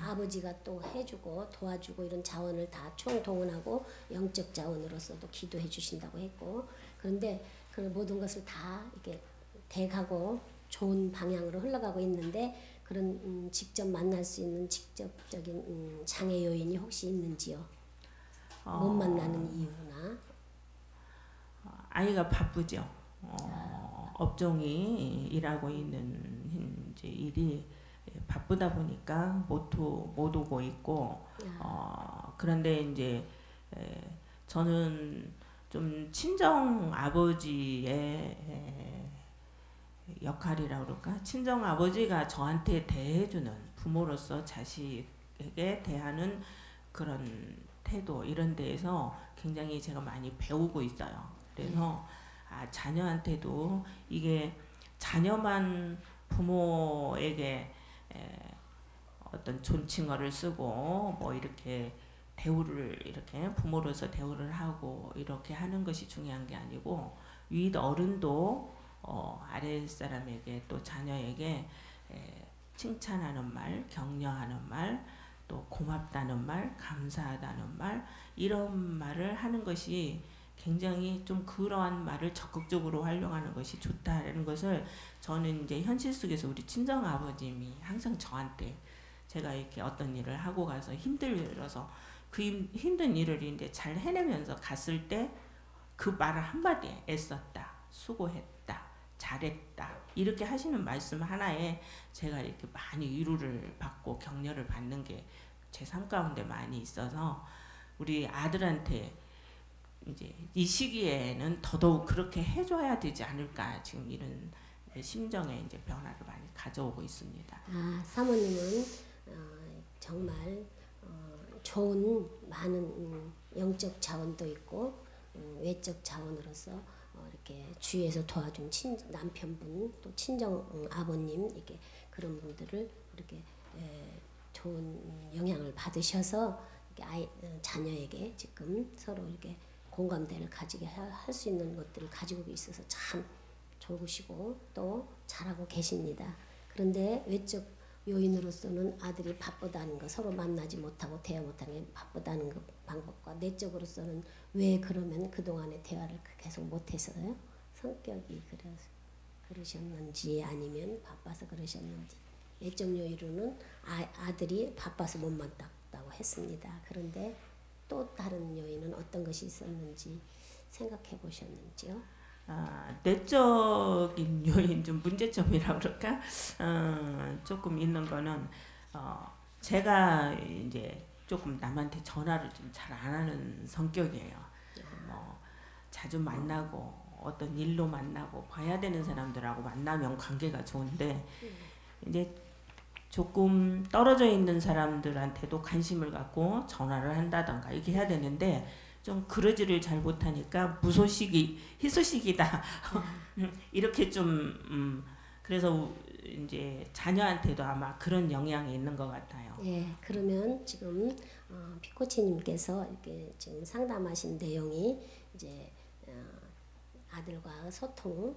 Speaker 2: 아버지가 또 해주고 도와주고 이런 자원을 다 총동원하고 영적 자원으로서도 기도해 주신다고 했고, 그런데 그 모든 것을 다 이렇게 돼가고 좋은 방향으로 흘러가고 있는데 그런 직접 만날 수 있는 직접적인 장애 요인이 혹시 있는지요? 못 만나는 이유나?
Speaker 3: 아이가 바쁘죠. 업종이 일하고 있는 이제 일이 바쁘다 보니까 못 오고 있고 그런데 이제 저는 좀 친정 아버지의 역할이라고 그럴까? 친정 아버지가 저한테 대해주는 부모로서 자식에게 대하는 그런 태도 이런 데에서 굉장히 제가 많이 배우고 있어요. 그래서 자녀한테도 이게 자녀만 부모에게 어떤 존칭어를 쓰고 뭐 이렇게 대우를 이렇게 부모로서 대우를 하고 이렇게 하는 것이 중요한 게 아니고 윗 어른도 아랫사람에게 또 자녀에게 칭찬하는 말, 격려하는 말, 또 고맙다는 말, 감사하다는 말 이런 말을 하는 것이 굉장히 좀 그러한 말을 적극적으로 활용하는 것이 좋다라는 것을 저는 이제 현실 속에서 우리 친정 아버님이 항상 저한테 제가 이렇게 어떤 일을 하고 가서 힘들어서 그 힘든 일을 이제 잘 해내면서 갔을 때 그 말을 한마디에 애썼다, 수고했다, 잘했다 이렇게 하시는 말씀 하나에 제가 이렇게 많이 위로를 받고 격려를 받는 게 제 삶 가운데 많이 있어서 우리 아들한테 이제 이 시기에는 더더욱 그렇게 해줘야 되지 않을까 지금 이런 심정의 이제 변화를 많이 가져오고 있습니다.
Speaker 2: 사모님은 정말 좋은 많은 영적 자원도 있고 외적 자원으로서 이렇게 주위에서 도와준 남편분 또 친정 아버님 이렇게 그런 분들을 이렇게 좋은 영향을 받으셔서 이렇게 자녀에게 지금 서로 이렇게 공감대를 가지게 할 수 있는 것들을 가지고 있어서 참 좋으시고 또 잘하고 계십니다. 그런데 외적 요인으로서는 아들이 바쁘다는 거, 서로 만나지 못하고 대화 못하는 게 바쁘다는 그 방법과 내적으로서는 왜 그러면 그동안의 대화를 계속 못해서요? 성격이 그러셨는지 아니면 바빠서 그러셨는지. 내적 요인으로는 아들이 바빠서 못 만났다고 했습니다. 그런데 또 다른 요인은 어떤 것이 있었는지 생각해 보셨는지요?
Speaker 3: 내적인 요인 좀 문제점이라고 그럴까? 조금 있는 거는 제가 이제 조금 남한테 전화를 좀 잘 안 하는 성격이에요. 뭐 자주 만나고 어떤 일로 만나고 봐야 되는 사람들하고 만나면 관계가 좋은데 이제 조금 떨어져 있는 사람들한테도 관심을 갖고 전화를 한다던가 이렇게 해야 되는데 좀 그러지를 잘 못하니까 무소식이 희소식이다 이렇게 좀 그래서 이제 자녀한테도 아마 그런 영향이 있는 것 같아요.
Speaker 2: 예, 그러면 지금 피코치님께서 이렇게 지금 상담하신 내용이 이제 아들과 소통,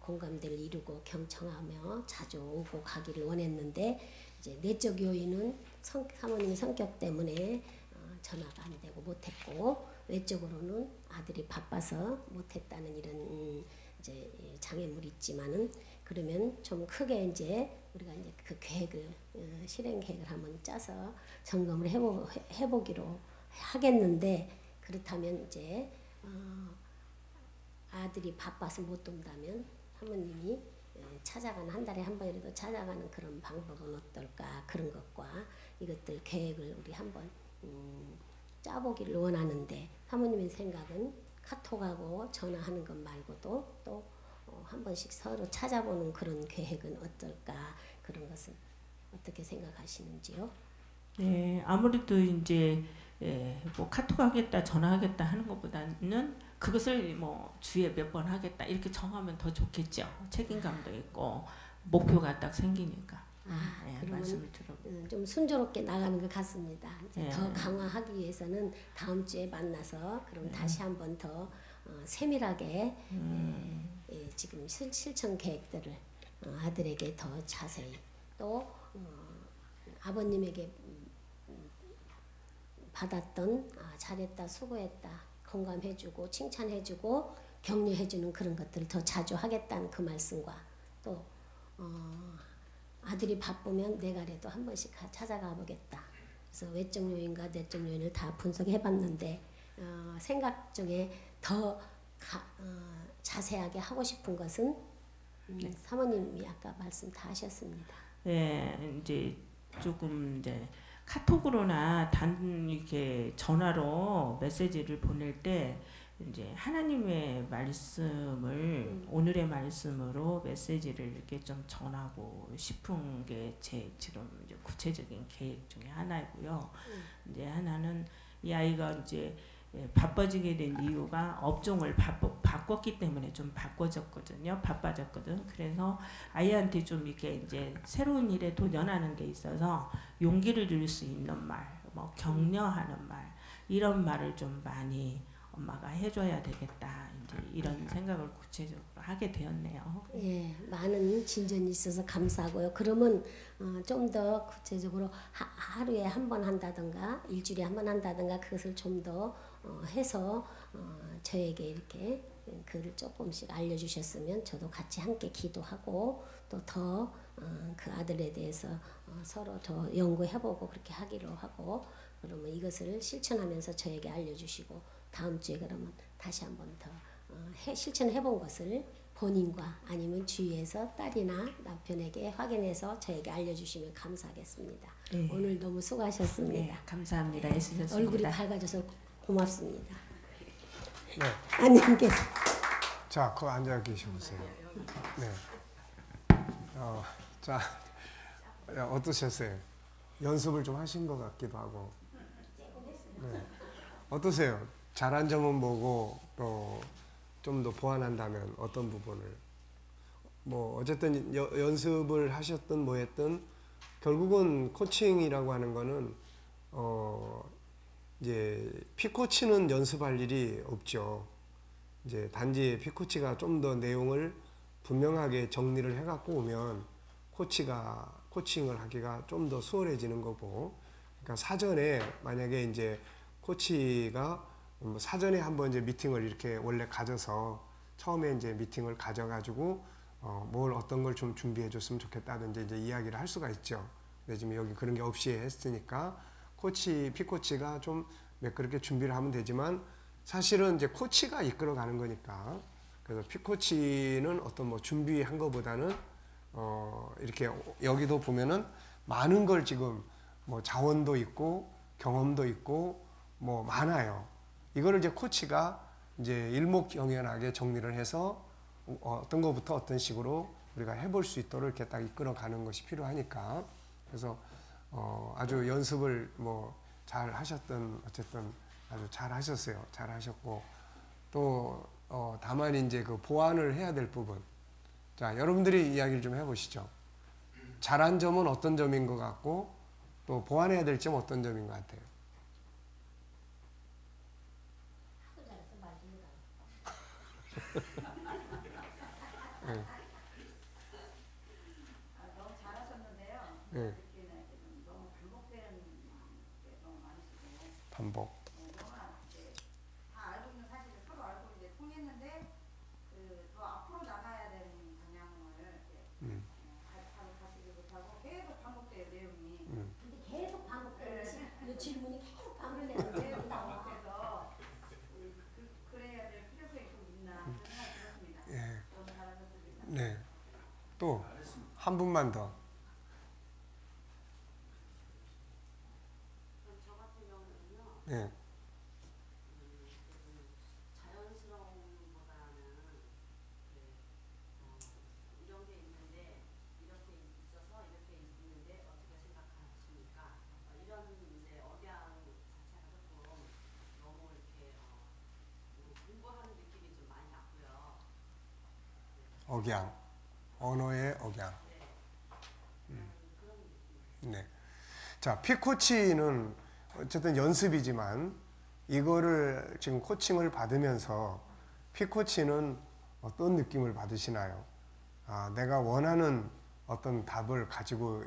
Speaker 2: 공감대를 이루고 경청하며 자주 오고 가기를 원했는데 이제 내적 요인은 사모님의 성격 때문에 전화가 안 되고 못했고 외적으로는 아들이 바빠서 못했다는 이런 이제 장애물이 있지만은 그러면 좀 크게 이제 우리가 이제 그 계획을 실행 계획을 한번 짜서 점검을 해보기로 하겠는데 그렇다면 이제 아들이 바빠서 못 온다면 사모님이 찾아가는 한 달에 한 번이라도 찾아가는 그런 방법은 어떨까 그런 것과 이것들 계획을 우리 한번 짜보기를 원하는데 사모님의 생각은 카톡하고 전화하는 것 말고도 또 한 번씩 서로 찾아보는 그런 계획은 어떨까 그런 것은 어떻게 생각하시는지요?
Speaker 3: 네, 아무래도 이제 뭐 카톡 하겠다, 전화하겠다 하는 것보다는 그것을 뭐 주에 몇 번 하겠다 이렇게 정하면 더 좋겠죠. 책임감도 있고 목표가 딱 생기니까. 네,
Speaker 2: 그러면
Speaker 3: 말씀을 들어보고.
Speaker 2: 좀 순조롭게 나가는 것 같습니다.
Speaker 3: 예.
Speaker 2: 더 강화하기 위해서는 다음 주에 만나서 그럼 다시 한번 더 세밀하게 지금 실천 계획들을 아들에게 더 자세히 또 아버님에게 받았던 잘했다, 수고했다, 공감해주고 칭찬해주고 격려해주는 그런 것들을 더 자주 하겠다는 그 말씀과 또 아들이 바쁘면 내가라도 한 번씩 찾아가 보겠다. 그래서 외적 요인과 내적 요인을 다 분석해봤는데 생각 중에 더 자세하게 하고 싶은 것은 사모님이 아까 말씀 다 하셨습니다.
Speaker 3: 네, 이제 조금 이제 카톡으로나 이렇게 전화로 메시지를 보낼 때 이제 하나님의 말씀을 오늘의 말씀으로 메시지를 이렇게 좀 전하고 싶은 게 제 지금 이제 구체적인 계획 중에 하나이고요. 이제 하나는 이 아이가 이제 바빠지게 된 이유가 업종을 바꿨기 때문에 좀 바빠졌거든. 그래서 아이한테 좀 이렇게 이제 새로운 일에 도전하는 데 있어서 용기를 줄 수 있는 말, 뭐 격려하는 말, 이런 말을 좀 많이 엄마가 해줘야 되겠다. 이제 이런 생각을 구체적으로 하게 되었네요.
Speaker 2: 예, 많은 진전이 있어서 감사하고요. 그러면 좀 더 구체적으로 하루에 한 번 한다든가 일주일에 한 번 한다든가 그것을 좀 더 해서 저에게 이렇게 글을 조금씩 알려주셨으면 저도 같이 함께 기도하고 또 더 그 아들에 대해서 서로 더 연구해보고 그렇게 하기로 하고 그러면 이것을 실천하면서 저에게 알려주시고 다음 주에 그러면 다시 한 번 더 실천해본 것을 본인과 아니면 주위에서 딸이나 남편에게 확인해서 저에게 알려주시면 감사하겠습니다.
Speaker 3: 네.
Speaker 2: 오늘 너무 수고하셨습니다.
Speaker 3: 네, 감사합니다. 애쓰셨습니다.
Speaker 2: 얼굴이 밝아져서 고맙습니다.
Speaker 1: 네.
Speaker 2: 안녕히 계세요.
Speaker 1: 자, 그 앉아 계셔보세요. 네. 자, 어떠셨어요? 연습을 좀 하신 것 같기도 하고. 네. 어떠세요? 잘한 점은 뭐고 또 좀 더 보완한다면 어떤 부분을? 뭐 어쨌든 연습을 하셨든 뭐 했든 결국은 코칭이라고 하는 거는 이제 피코치는 연습할 일이 없죠. 이제 단지 피코치가 좀 더 내용을 분명하게 정리를 해갖고 오면 코칭을 하기가 좀 더 수월해지는 거고. 그러니까 사전에 만약에 이제 코치가 사전에 한번 이제 미팅을 이렇게 원래 가져서 처음에 이제 미팅을 가져가지고 뭘 어떤 걸 좀 준비해 줬으면 좋겠다든지 이제 이야기를 할 수가 있죠. 근데 지금 여기 그런 게 없이 했으니까 피코치가 좀 매끄럽게 준비를 하면 되지만 사실은 이제 코치가 이끌어가는 거니까 그래서 피코치는 어떤 뭐 준비한 것보다는 이렇게 여기도 보면은 많은 걸 지금 뭐 자원도 있고 경험도 있고 뭐 많아요. 이거를 이제 코치가 이제 일목요연하게 정리를 해서 어떤 것부터 어떤 식으로 우리가 해볼 수 있도록 이렇게 딱 이끌어가는 것이 필요하니까 그래서 아주 연습을 뭐 잘 하셨던 어쨌든 아주 잘 하셨어요. 잘 하셨고 또 다만 이제 그 보완을 해야 될 부분. 자, 여러분들이 이야기를 좀 해보시죠. 잘한 점은 어떤 점인 것 같고 또 보완해야 될 점은 어떤 점인 것 같아요. 네.
Speaker 4: 너무 잘하셨는데요.
Speaker 1: 네.
Speaker 4: 너무 반복되는 게 너무 많으시고.
Speaker 1: 반복.
Speaker 4: 너무나 이제 다 알고 있는 사실을 서로 알고 이제 통했는데 더 앞으로 나가야 되는 방향을 가시지 못하고 계속 반복돼요 내용이.
Speaker 2: 근데 계속 반복되는 이 질문이 계속 반복되는
Speaker 4: 반복돼서 그래야 될 필요성이 좀 있나 그런 생각이 들었습니다.
Speaker 1: 예.
Speaker 4: 너무 잘하셨습니다.
Speaker 1: 네. 또 한 분만 더.
Speaker 5: 저 같은 경우는요,
Speaker 1: 네.
Speaker 5: 자연스러움보다는 이런 게 있는데 이렇게 있어서 이렇게 있는데 어떻게 생각하십니까? 이런
Speaker 1: 억양, 언어의 억양. 네. 자, 피코치는 어쨌든 연습이지만 이거를 지금 코칭을 받으면서 피코치는 어떤 느낌을 받으시나요? 아, 내가 원하는 어떤 답을 가지고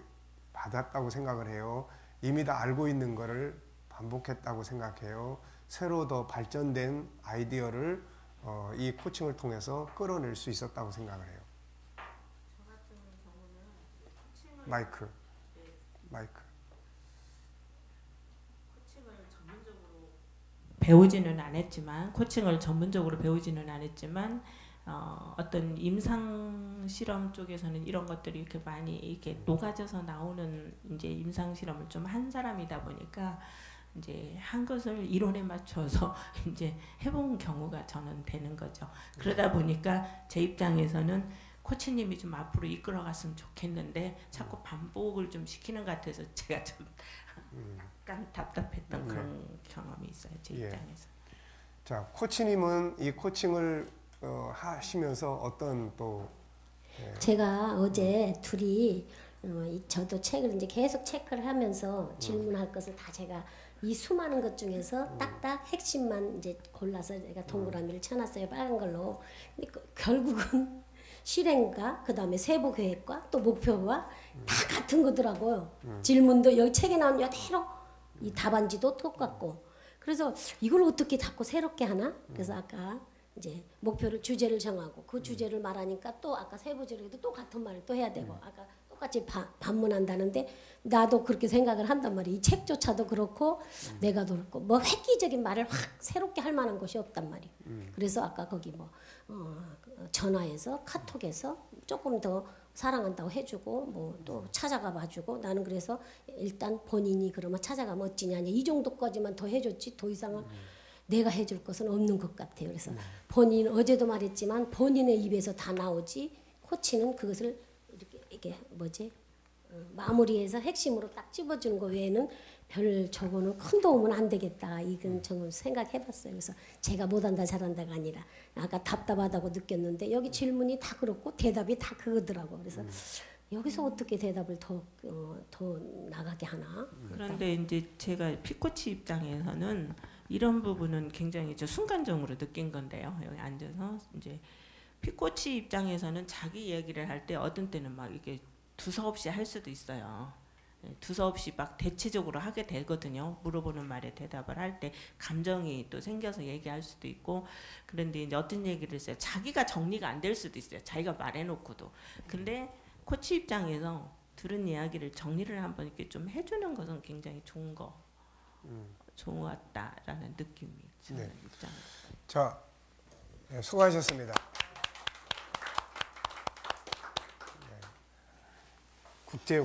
Speaker 1: 받았다고 생각을 해요? 이미 다 알고 있는 거를 반복했다고 생각해요? 새로 더 발전된 아이디어를 이 코칭을 통해서 끌어낼 수 있었다고 생각을 해요?
Speaker 3: 저 같은 경우는 코칭을
Speaker 1: 마이크.
Speaker 3: 코칭을 전문적으로 배우지는 않았지만 코칭을 전문적으로 배우지는 않았지만 어떤 임상 실험 쪽에서는 이런 것들이 이렇게 많이 이렇게 녹아져서 나오는 이제 임상 실험을 좀 한 사람이다 보니까 이제 한 것을 이론에 맞춰서 이제 해본 경우가 저는 되는 거죠. 그러다 보니까 제 입장에서는 코치님이 좀 앞으로 이끌어갔으면 좋겠는데 자꾸 반복을 좀 시키는 것 같아서 제가 좀 약간 답답했던 그런 경험이 있어요. 제
Speaker 1: 예.
Speaker 3: 입장에서.
Speaker 1: 자, 코치님은 이 코칭을 하시면서 어떤 또
Speaker 2: 제가 어제 둘이 저도 책을 이제 계속 체크를 하면서 질문할 것을 다 제가 이 수많은 것 중에서 딱딱 핵심만 이제 골라서 제가 동그라미를 쳐놨어요. 빨간 걸로. 근데 결국은 실행과 그다음에 세부 계획과 또 목표와 다 같은 거더라고요. 질문도 여기 책에 나온 이대로 이 답안지도 똑같고. 그래서 이걸 어떻게 자꾸 새롭게 하나? 그래서 아까 이제 목표를 주제를 정하고 그 주제를 말하니까 또 아까 세부적으로도 또 같은 말을 또 해야 되고 아까 똑같이 반문한다는데 나도 그렇게 생각을 한단 말이에요. 이 책조차도 그렇고 내가도 그렇고 뭐 획기적인 말을 확 새롭게 할 만한 것이 없단 말이에요. 그래서 아까 거기 뭐 전화해서 카톡에서 조금 더 사랑한다고 해주고 뭐 또 찾아가 봐주고 나는 그래서 일단 본인이 그러면 찾아가면 어찌냐 이 정도까지만 더 해줬지 더 이상은 내가 해줄 것은 없는 것 같아요. 그래서 본인 어제도 말했지만 본인의 입에서 다 나오지 코치는 그것을 이렇게 뭐지 마무리해서 핵심으로 딱 집어주는 거 외에는 별 저거는 큰 도움은 안 되겠다. 이건 좀 생각해봤어요. 그래서 제가 못한다 잘한다가 아니라 아까 답답하다고 느꼈는데 여기 질문이 다 그렇고 대답이 다 그거더라고. 그래서 여기서 어떻게 대답을 더 나가게 하나?
Speaker 3: 그런데 이제 제가 피코치 입장에서는 이런 부분은 굉장히 저 순간적으로 느낀 건데요. 여기 앉아서 이제 피코치 입장에서는 자기 얘기를 할 때 어떤 때는 막 이렇게 두서없이 할 수도 있어요. 두서없이 막 대체적으로 하게 되거든요. 물어보는 말에 대답을 할 때 감정이 또 생겨서 얘기할 수도 있고 그런데 이제 어떤 얘기를 했어요. 자기가 정리가 안 될 수도 있어요. 자기가 말해놓고도. 근데 코치 입장에서 들은 이야기를 정리를 한번 이렇게 좀 해주는 것은 굉장히 좋은 거, 좋았다라는 느낌이 저는
Speaker 1: 네.
Speaker 3: 입장에서.
Speaker 1: 자, 네, 수고하셨습니다.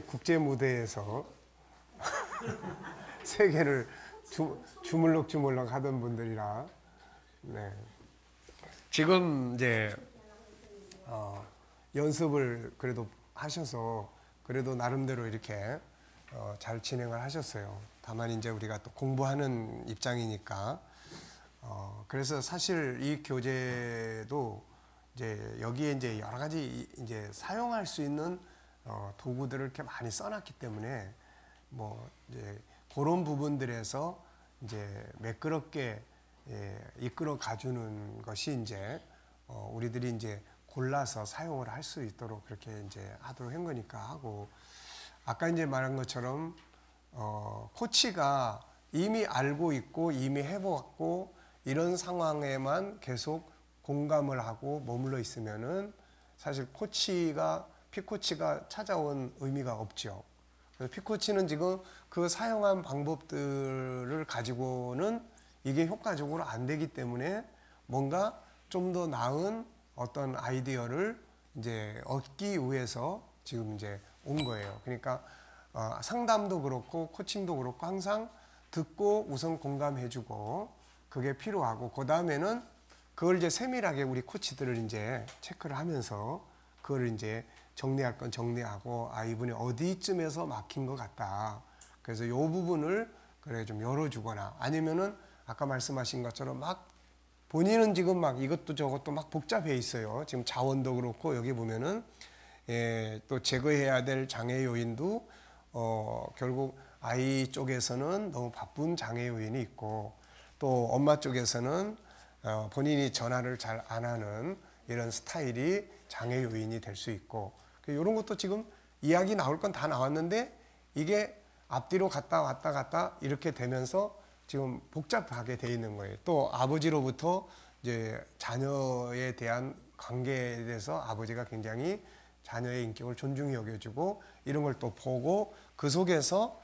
Speaker 1: 국제 무대에서 세계를 주물럭 하던 분들이라 네. 지금 이제 연습을 그래도 하셔서 그래도 나름대로 이렇게 잘 진행을 하셨어요. 다만 이제 우리가 또 공부하는 입장이니까 그래서 사실 이 교재도 이제 여기에 이제 여러 가지 이제 사용할 수 있는 도구들을 이렇게 많이 써놨기 때문에 뭐 이제 그런 부분들에서 이제 매끄럽게 이끌어 가주는 것이 이제 우리들이 이제 골라서 사용을 할 수 있도록 그렇게 이제 하도록 한 거니까 하고 아까 이제 말한 것처럼 코치가 이미 알고 있고 이미 해보았고 이런 상황에만 계속 공감을 하고 머물러 있으면은 사실 피코치가 찾아온 의미가 없죠. 그래서 피코치는 지금 그 사용한 방법들을 가지고는 이게 효과적으로 안 되기 때문에 뭔가 좀 더 나은 어떤 아이디어를 이제 얻기 위해서 지금 이제 온 거예요. 그러니까 상담도 그렇고 코칭도 그렇고 항상 듣고 우선 공감해주고 그게 필요하고 그 다음에는 그걸 이제 세밀하게 우리 코치들을 이제 체크를 하면서 그걸 이제 정리할 건 정리하고 이분이 어디쯤에서 막힌 것 같다. 그래서 이 부분을 그래 좀 열어주거나 아니면은 아까 말씀하신 것처럼 막 본인은 지금 막 이것도 저것도 막 복잡해 있어요. 지금 자원도 그렇고 여기 보면은 또 제거해야 될 장애 요인도 결국 아이 쪽에서는 너무 바쁜 장애 요인이 있고 또 엄마 쪽에서는 본인이 전화를 잘 안 하는 이런 스타일이 장애 요인이 될 수 있고 이런 것도 지금 이야기 나올 건 다 나왔는데 이게 앞뒤로 왔다 갔다 이렇게 되면서 지금 복잡하게 돼 있는 거예요. 또 아버지로부터 이제 자녀에 대한 관계에 대해서 아버지가 굉장히 자녀의 인격을 존중히 여겨주고 이런 걸 또 보고 그 속에서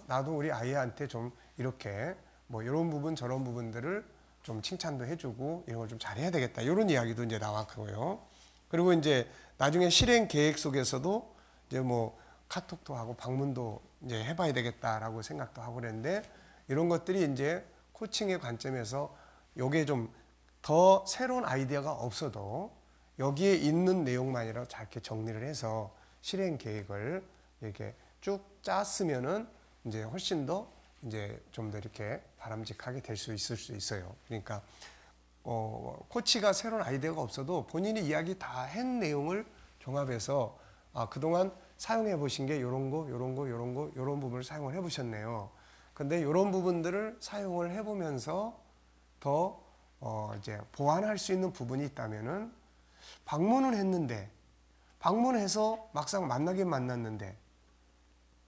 Speaker 1: 나도 우리 아이한테 좀 이렇게 뭐 이런 부분 저런 부분들을 좀 칭찬도 해주고 이런 걸 좀 잘해야 되겠다 이런 이야기도 이제 나왔고요. 그리고 이제 나중에 실행 계획 속에서도 이제 뭐 카톡도 하고 방문도 이제 해봐야 되겠다라고 생각도 하고 그랬는데 이런 것들이 이제 코칭의 관점에서 요게 좀 더 새로운 아이디어가 없어도 여기에 있는 내용만이라도 잘 이렇게 정리를 해서 실행 계획을 이렇게 쭉 짰으면은 이제 훨씬 더 이제 좀 더 이렇게 바람직하게 될 수 있을 수 있어요. 그러니까 코치가 새로운 아이디어가 없어도 본인이 이야기 다 한 내용을 종합해서 그동안 사용해 보신 게 요런 거, 요런 거, 요런 거, 요런 부분을 사용을 해 보셨네요. 근데 요런 부분들을 사용을 해 보면서 더 이제 보완할 수 있는 부분이 있다면은 방문은 했는데 방문해서 막상 만나긴 만났는데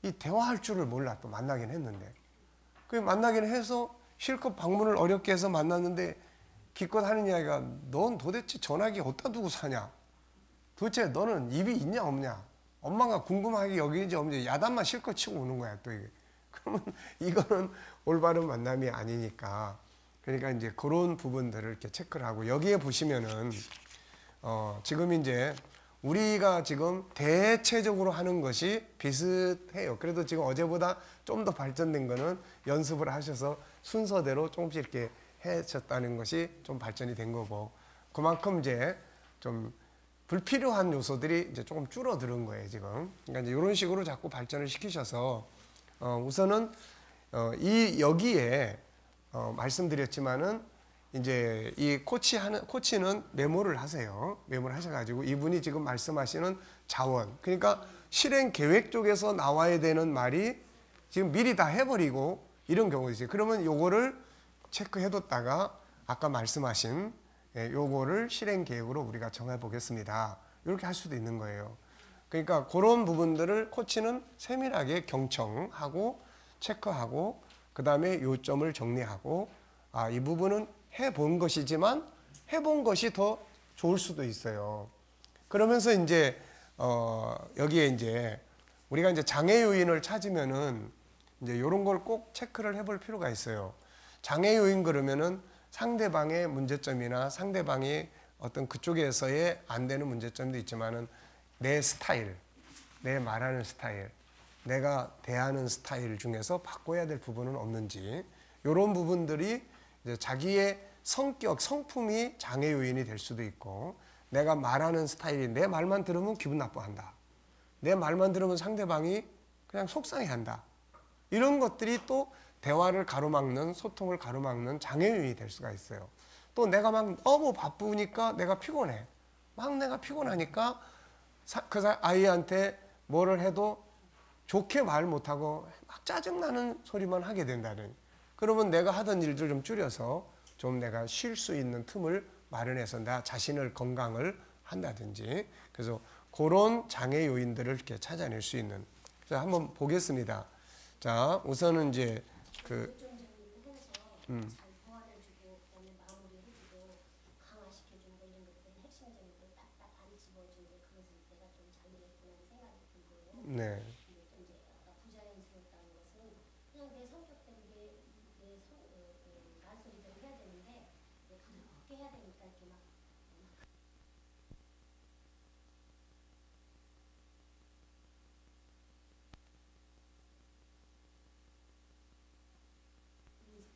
Speaker 1: 이 대화할 줄을 몰라. 또 만나긴 했는데 그 만나긴 해서 실컷 방문을 어렵게 해서 만났는데 기껏 하는 이야기가 넌 도대체 전화기 어디다 두고 사냐? 도대체 너는 입이 있냐 없냐? 엄마가 궁금하게 여기는지 없는지 야단만 실컷 치고 오는 거야 또 이게. 그러면 이거는 올바른 만남이 아니니까. 그러니까 이제 그런 부분들을 이렇게 체크를 하고 여기에 보시면은 지금 이제 우리가 지금 대체적으로 하는 것이 비슷해요. 그래도 지금 어제보다 좀 더 발전된 거는 연습을 하셔서 순서대로 조금씩 이렇게 해셨다는 것이 좀 발전이 된 거고 그만큼 이제 좀 불필요한 요소들이 이제 조금 줄어드는 거예요 지금. 그러니까 이제 이런 식으로 자꾸 발전을 시키셔서 우선은 여기에 말씀드렸지만은 이제 이 코치는 메모를 하세요. 메모를 하셔가지고 이분이 지금 말씀하시는 자원, 그러니까 실행 계획 쪽에서 나와야 되는 말이 지금 미리 다 해버리고 이런 경우도 있어요. 그러면 요거를 체크해뒀다가 아까 말씀하신 요거를 실행 계획으로 우리가 정해 보겠습니다. 이렇게 할 수도 있는 거예요. 그러니까 그런 부분들을 코치는 세밀하게 경청하고 체크하고 그 다음에 요점을 정리하고 이 부분은 해본 것이지만 해본 것이 더 좋을 수도 있어요. 그러면서 이제 여기에 이제 우리가 이제 장애 요인을 찾으면은 이제 이런 걸 꼭 체크를 해볼 필요가 있어요. 장애 요인 그러면은 상대방의 문제점이나 상대방이 어떤 그쪽에서의 안 되는 문제점도 있지만은 내 스타일, 내 말하는 스타일, 내가 대하는 스타일 중에서 바꿔야 될 부분은 없는지 이런 부분들이 이제 자기의 성격, 성품이 장애 요인이 될 수도 있고 내가 말하는 스타일이 내 말만 들으면 기분 나빠한다. 내 말만 들으면 상대방이 그냥 속상해한다. 이런 것들이 또 대화를 가로막는 소통을 가로막는 장애 요인이 될 수가 있어요. 또 내가 막 너무 바쁘니까 내가 피곤해. 막 내가 피곤하니까 그 아이한테 뭐를 해도 좋게 말 못하고 막 짜증나는 소리만 하게 된다는. 그러면 내가 하던 일들 좀 줄여서 좀 내가 쉴 수 있는 틈을 마련해서 나 자신을 건강을 한다든지. 그래서 그런 장애 요인들을 이렇게 찾아낼 수 있는. 자, 한번 보겠습니다. 자, 우선은 이제 네.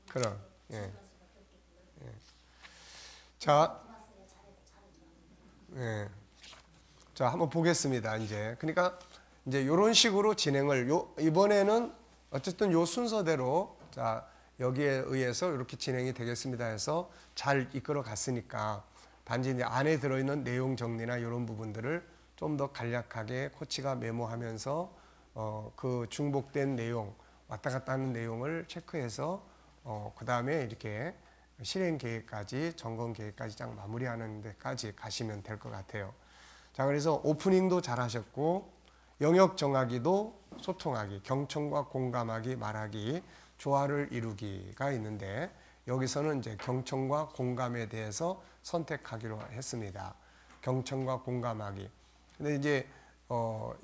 Speaker 1: 그럼, 예. 자, 예. 자, 한번 보겠습니다. 이제 그러니까 이제 이런 식으로 진행을 이번에는 어쨌든 요 순서대로 자 여기에 의해서 이렇게 진행이 되겠습니다 해서 잘 이끌어 갔으니까 단지 이제 안에 들어있는 내용 정리나 이런 부분들을 좀 더 간략하게 코치가 메모하면서 그 중복된 내용, 왔다 갔다 하는 내용을 체크해서 그 다음에 이렇게 실행 계획까지, 점검 계획까지 딱 마무리하는 데까지 가시면 될 것 같아요. 자, 그래서 오프닝도 잘 하셨고, 영역 정하기도 소통하기, 경청과 공감하기, 말하기, 조화를 이루기가 있는데, 여기서는 이제 경청과 공감에 대해서 선택하기로 했습니다. 경청과 공감하기. 근데 이제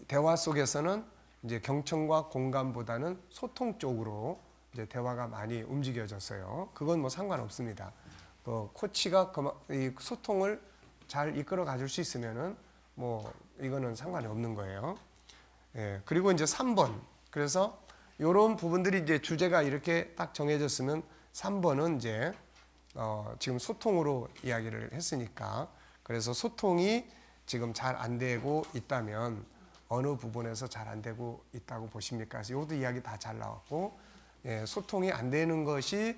Speaker 1: 대화 속에서는 이제 경청과 공감보다는 소통 쪽으로 이제 대화가 많이 움직여졌어요. 그건 뭐 상관없습니다. 코치가 이 소통을 잘 이끌어 가줄 수 있으면은 뭐 이거는 상관이 없는 거예요. 예, 그리고 이제 3번. 그래서 이런 부분들이 이제 주제가 이렇게 딱 정해졌으면 3번은 이제 지금 소통으로 이야기를 했으니까, 그래서 소통이 지금 잘 안 되고 있다면 어느 부분에서 잘 안 되고 있다고 보십니까? 그래서 이것도 이야기 다 잘 나왔고, 예, 소통이 안 되는 것이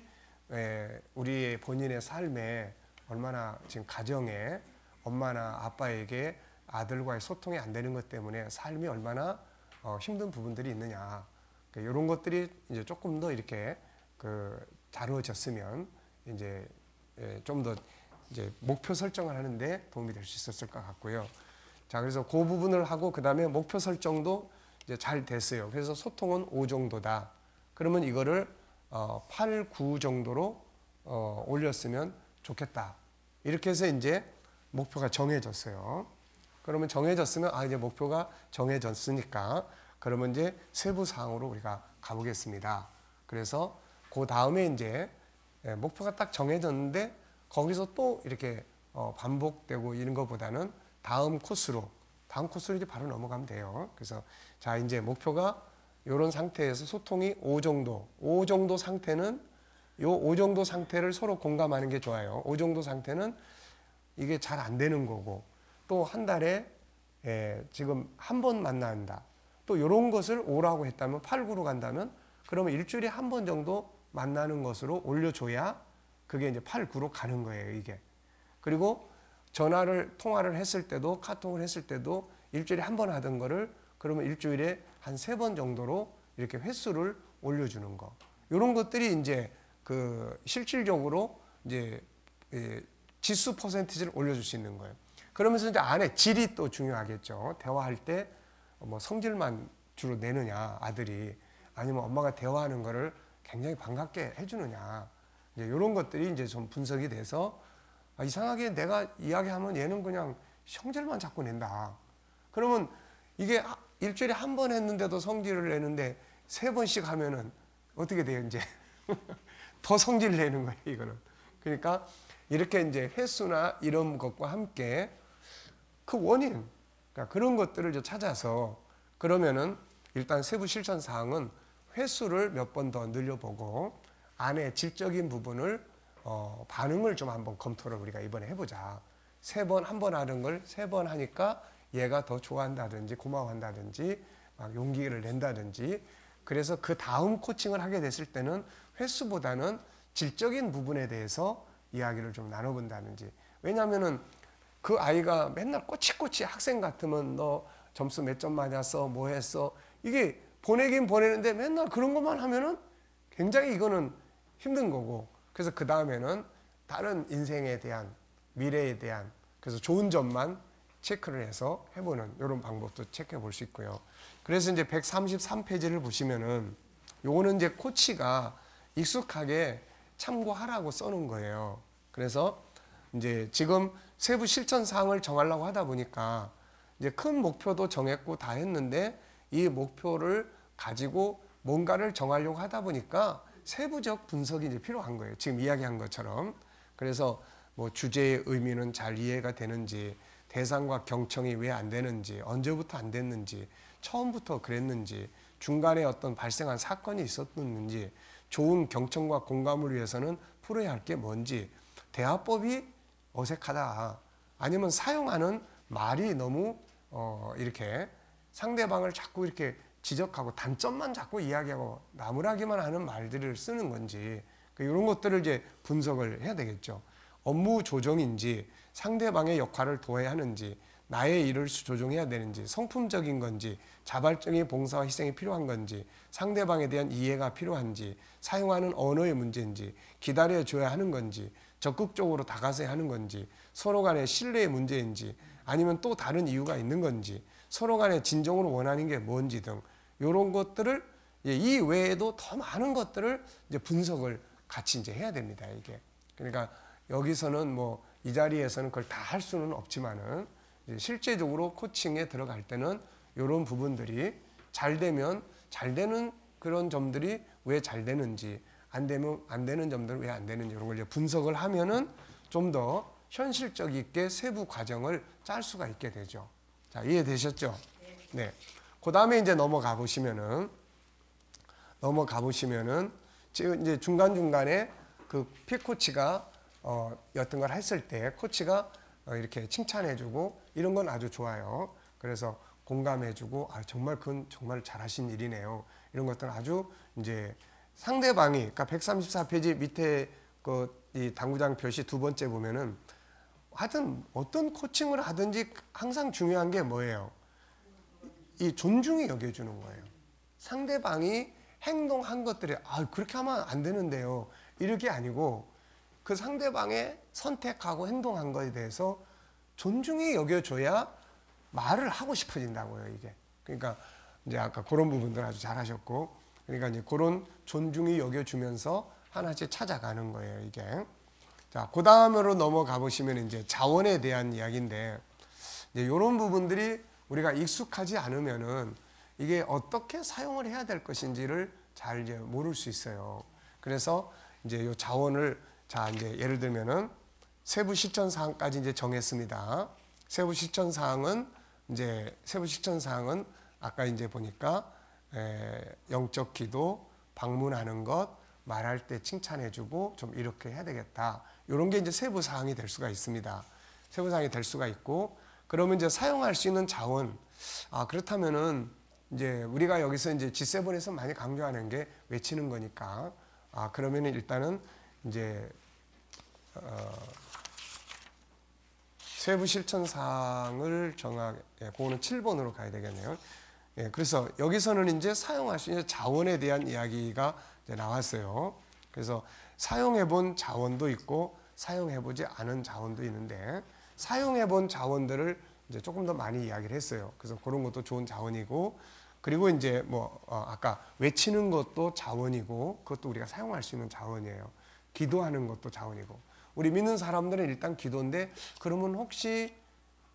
Speaker 1: 우리의 본인의 삶에 얼마나 지금 가정에 엄마나 아빠에게 아들과의 소통이 안 되는 것 때문에 삶이 얼마나 힘든 부분들이 있느냐, 이런 것들이 이제 조금 더 이렇게 다루어졌으면 이제 좀 더 이제 목표 설정을 하는데 도움이 될 수 있었을 것 같고요. 자, 그래서 그 부분을 하고 그 다음에 목표 설정도 이제 잘 됐어요. 그래서 소통은 5 정도다. 그러면 이거를 8, 9 정도로 올렸으면 좋겠다. 이렇게 해서 이제 목표가 정해졌어요. 그러면 정해졌으면 이제 목표가 정해졌으니까 그러면 이제 세부 사항으로 우리가 가보겠습니다. 그래서 그 다음에 이제 목표가 딱 정해졌는데 거기서 또 이렇게 반복되고 이런 것보다는 다음 코스로 이제 바로 넘어가면 돼요. 그래서 자, 이제 목표가 이런 상태에서 소통이 5 정도 상태는 요 5 정도 상태를 서로 공감하는 게 좋아요. 5 정도 상태는 이게 잘 안 되는 거고, 또 한 달에 지금 한 번 만난다. 또 이런 것을 5라고 했다면 8, 9로 간다면 그러면 일주일에 한 번 정도 만나는 것으로 올려줘야 그게 이제 8, 9로 가는 거예요, 이게. 그리고 통화를 했을 때도, 카톡을 했을 때도 일주일에 한 번 하던 거를 그러면 일주일에 한 3번 정도로 이렇게 횟수를 올려주는 거. 이런 것들이 이제 실질적으로 이제 지수 퍼센티지를 올려줄 수 있는 거예요. 그러면서 이제 안에 질이 또 중요하겠죠. 대화할 때 뭐 성질만 주로 내느냐, 아들이, 아니면 엄마가 대화하는 거를 굉장히 반갑게 해주느냐, 이제 이런 것들이 이제 좀 분석이 돼서 이상하게 내가 이야기하면 얘는 그냥 성질만 자꾸 낸다. 그러면 이게 일주일에 한 번 했는데도 성질을 내는데 3번씩 하면은 어떻게 돼요, 이제? 더 성질 내는 거예요, 이거는. 그러니까 이렇게 이제 횟수나 이런 것과 함께 그 원인, 그러니까 그런 것들을 이제 찾아서, 그러면은 일단 세부 실천 사항은 횟수를 몇 번 더 늘려보고 안에 질적인 부분을 반응을 좀 한번 검토를 우리가 이번에 해보자. 3번, 한 번 하는 걸 3번 하니까 얘가 더 좋아한다든지 고마워한다든지 막 용기를 낸다든지, 그래서 그 다음 코칭을 하게 됐을 때는 횟수보다는 질적인 부분에 대해서 이야기를 좀 나눠본다든지. 왜냐하면은 그 아이가 맨날 꼬치꼬치 학생 같으면 너 점수 몇 점 맞았어, 뭐 했어, 이게 보내긴 보내는데 맨날 그런 것만 하면은 굉장히 이거는 힘든 거고, 그래서 그 다음에는 다른 인생에 대한, 미래에 대한, 그래서 좋은 점만 체크를 해서 해보는 이런 방법도 체크해 볼 수 있고요. 그래서 이제 133페이지를 보시면은 요거는 이제 코치가 익숙하게 참고하라고 써놓은 거예요. 그래서 이제 지금 세부 실천 사항을 정하려고 하다 보니까 이제 큰 목표도 정했고 다 했는데 이 목표를 가지고 뭔가를 정하려고 하다 보니까 세부적 분석이 이제 필요한 거예요. 지금 이야기한 것처럼. 그래서 뭐 주제의 의미는 잘 이해가 되는지, 대상과 경청이 왜 안 되는지, 언제부터 안 됐는지, 처음부터 그랬는지, 중간에 어떤 발생한 사건이 있었는지, 좋은 경청과 공감을 위해서는 풀어야 할 게 뭔지, 대화법이 어색하다, 아니면 사용하는 말이 너무 이렇게 상대방을 자꾸 이렇게 지적하고 단점만 자꾸 이야기하고 나무라기만 하는 말들을 쓰는 건지 이런 것들을 이제 분석을 해야 되겠죠. 업무 조정인지 상대방의 역할을 도와야 하는지 나의 일을 조정해야 되는지 성품적인 건지 자발적인 봉사와 희생이 필요한 건지 상대방에 대한 이해가 필요한지 사용하는 언어의 문제인지 기다려줘야 하는 건지 적극적으로 다가서야 하는 건지 서로 간의 신뢰의 문제인지 아니면 또 다른 이유가 있는 건지 서로 간에 진정으로 원하는 게 뭔지 등 이런 것들을 이 외에도 더 많은 것들을 이제 분석을 같이 이제 해야 됩니다. 이게 그러니까 여기서는 뭐 이 자리에서는 그걸 다 할 수는 없지만은 실제적으로 코칭에 들어갈 때는 이런 부분들이 잘 되면 잘 되는 그런 점들이 왜 잘 되는지 안 되면 안 되는 점들은 왜 안 되는지 이런 걸 이제 분석을 하면은 좀 더 현실적 있게 세부 과정을 짤 수가 있게 되죠. 자, 이해되셨죠? 네. 그 다음에 이제 넘어가 보시면은 지금 이제 중간중간에 그 피코치가 어떤 걸 했을 때 코치가 이렇게 칭찬해주고 이런 건 아주 좋아요. 그래서 공감해주고 정말 그건 정말 잘하신 일이네요. 이런 것들은 아주 이제 상대방이 그러니까 134페이지 밑에 이 당구장 표시 두 번째 보면은 하여튼 어떤 코칭을 하든지 항상 중요한 게 뭐예요? 이 존중이 여겨주는 거예요. 상대방이 행동한 것들이 그렇게 하면 안 되는데요. 이렇게 아니고 그 상대방의 선택하고 행동한 것에 대해서 존중이 여겨줘야 말을 하고 싶어진다고요, 이게. 그러니까 이제 아까 그런 부분들 아주 잘하셨고, 그러니까 이제 그런 존중이 여겨주면서 하나씩 찾아가는 거예요, 이게. 자, 그 다음으로 넘어가 보시면 이제 자원에 대한 이야기인데, 이제 이런 부분들이 우리가 익숙하지 않으면은 이게 어떻게 사용을 해야 될 것인지를 잘 이제 모를 수 있어요. 그래서 이제 이 자원을 이제 예를 들면은 세부 실천 사항까지 이제 정했습니다. 세부 실천 사항은 아까 이제 보니까 영적 기도, 방문하는 것, 말할 때 칭찬해주고 좀 이렇게 해야 되겠다. 이런 게 이제 세부 사항이 될 수가 있습니다. 세부 사항이 될 수가 있고, 그러면 이제 사용할 수 있는 자원. 그렇다면은 이제 우리가 여기서 이제 G7에서 많이 강조하는 게 외치는 거니까. 그러면은 일단은 이제 세부 실천 사항을 그거는 7번으로 가야 되겠네요. 그래서 여기서는 이제 사용할 수 있는 자원에 대한 이야기가 이제 나왔어요. 그래서 사용해본 자원도 있고 사용해보지 않은 자원도 있는데 사용해본 자원들을 이제 조금 더 많이 이야기를 했어요. 그래서 그런 것도 좋은 자원이고, 그리고 이제 아까 외치는 것도 자원이고 그것도 우리가 사용할 수 있는 자원이에요. 기도하는 것도 자원이고. 우리 믿는 사람들은 일단 기도인데 그러면 혹시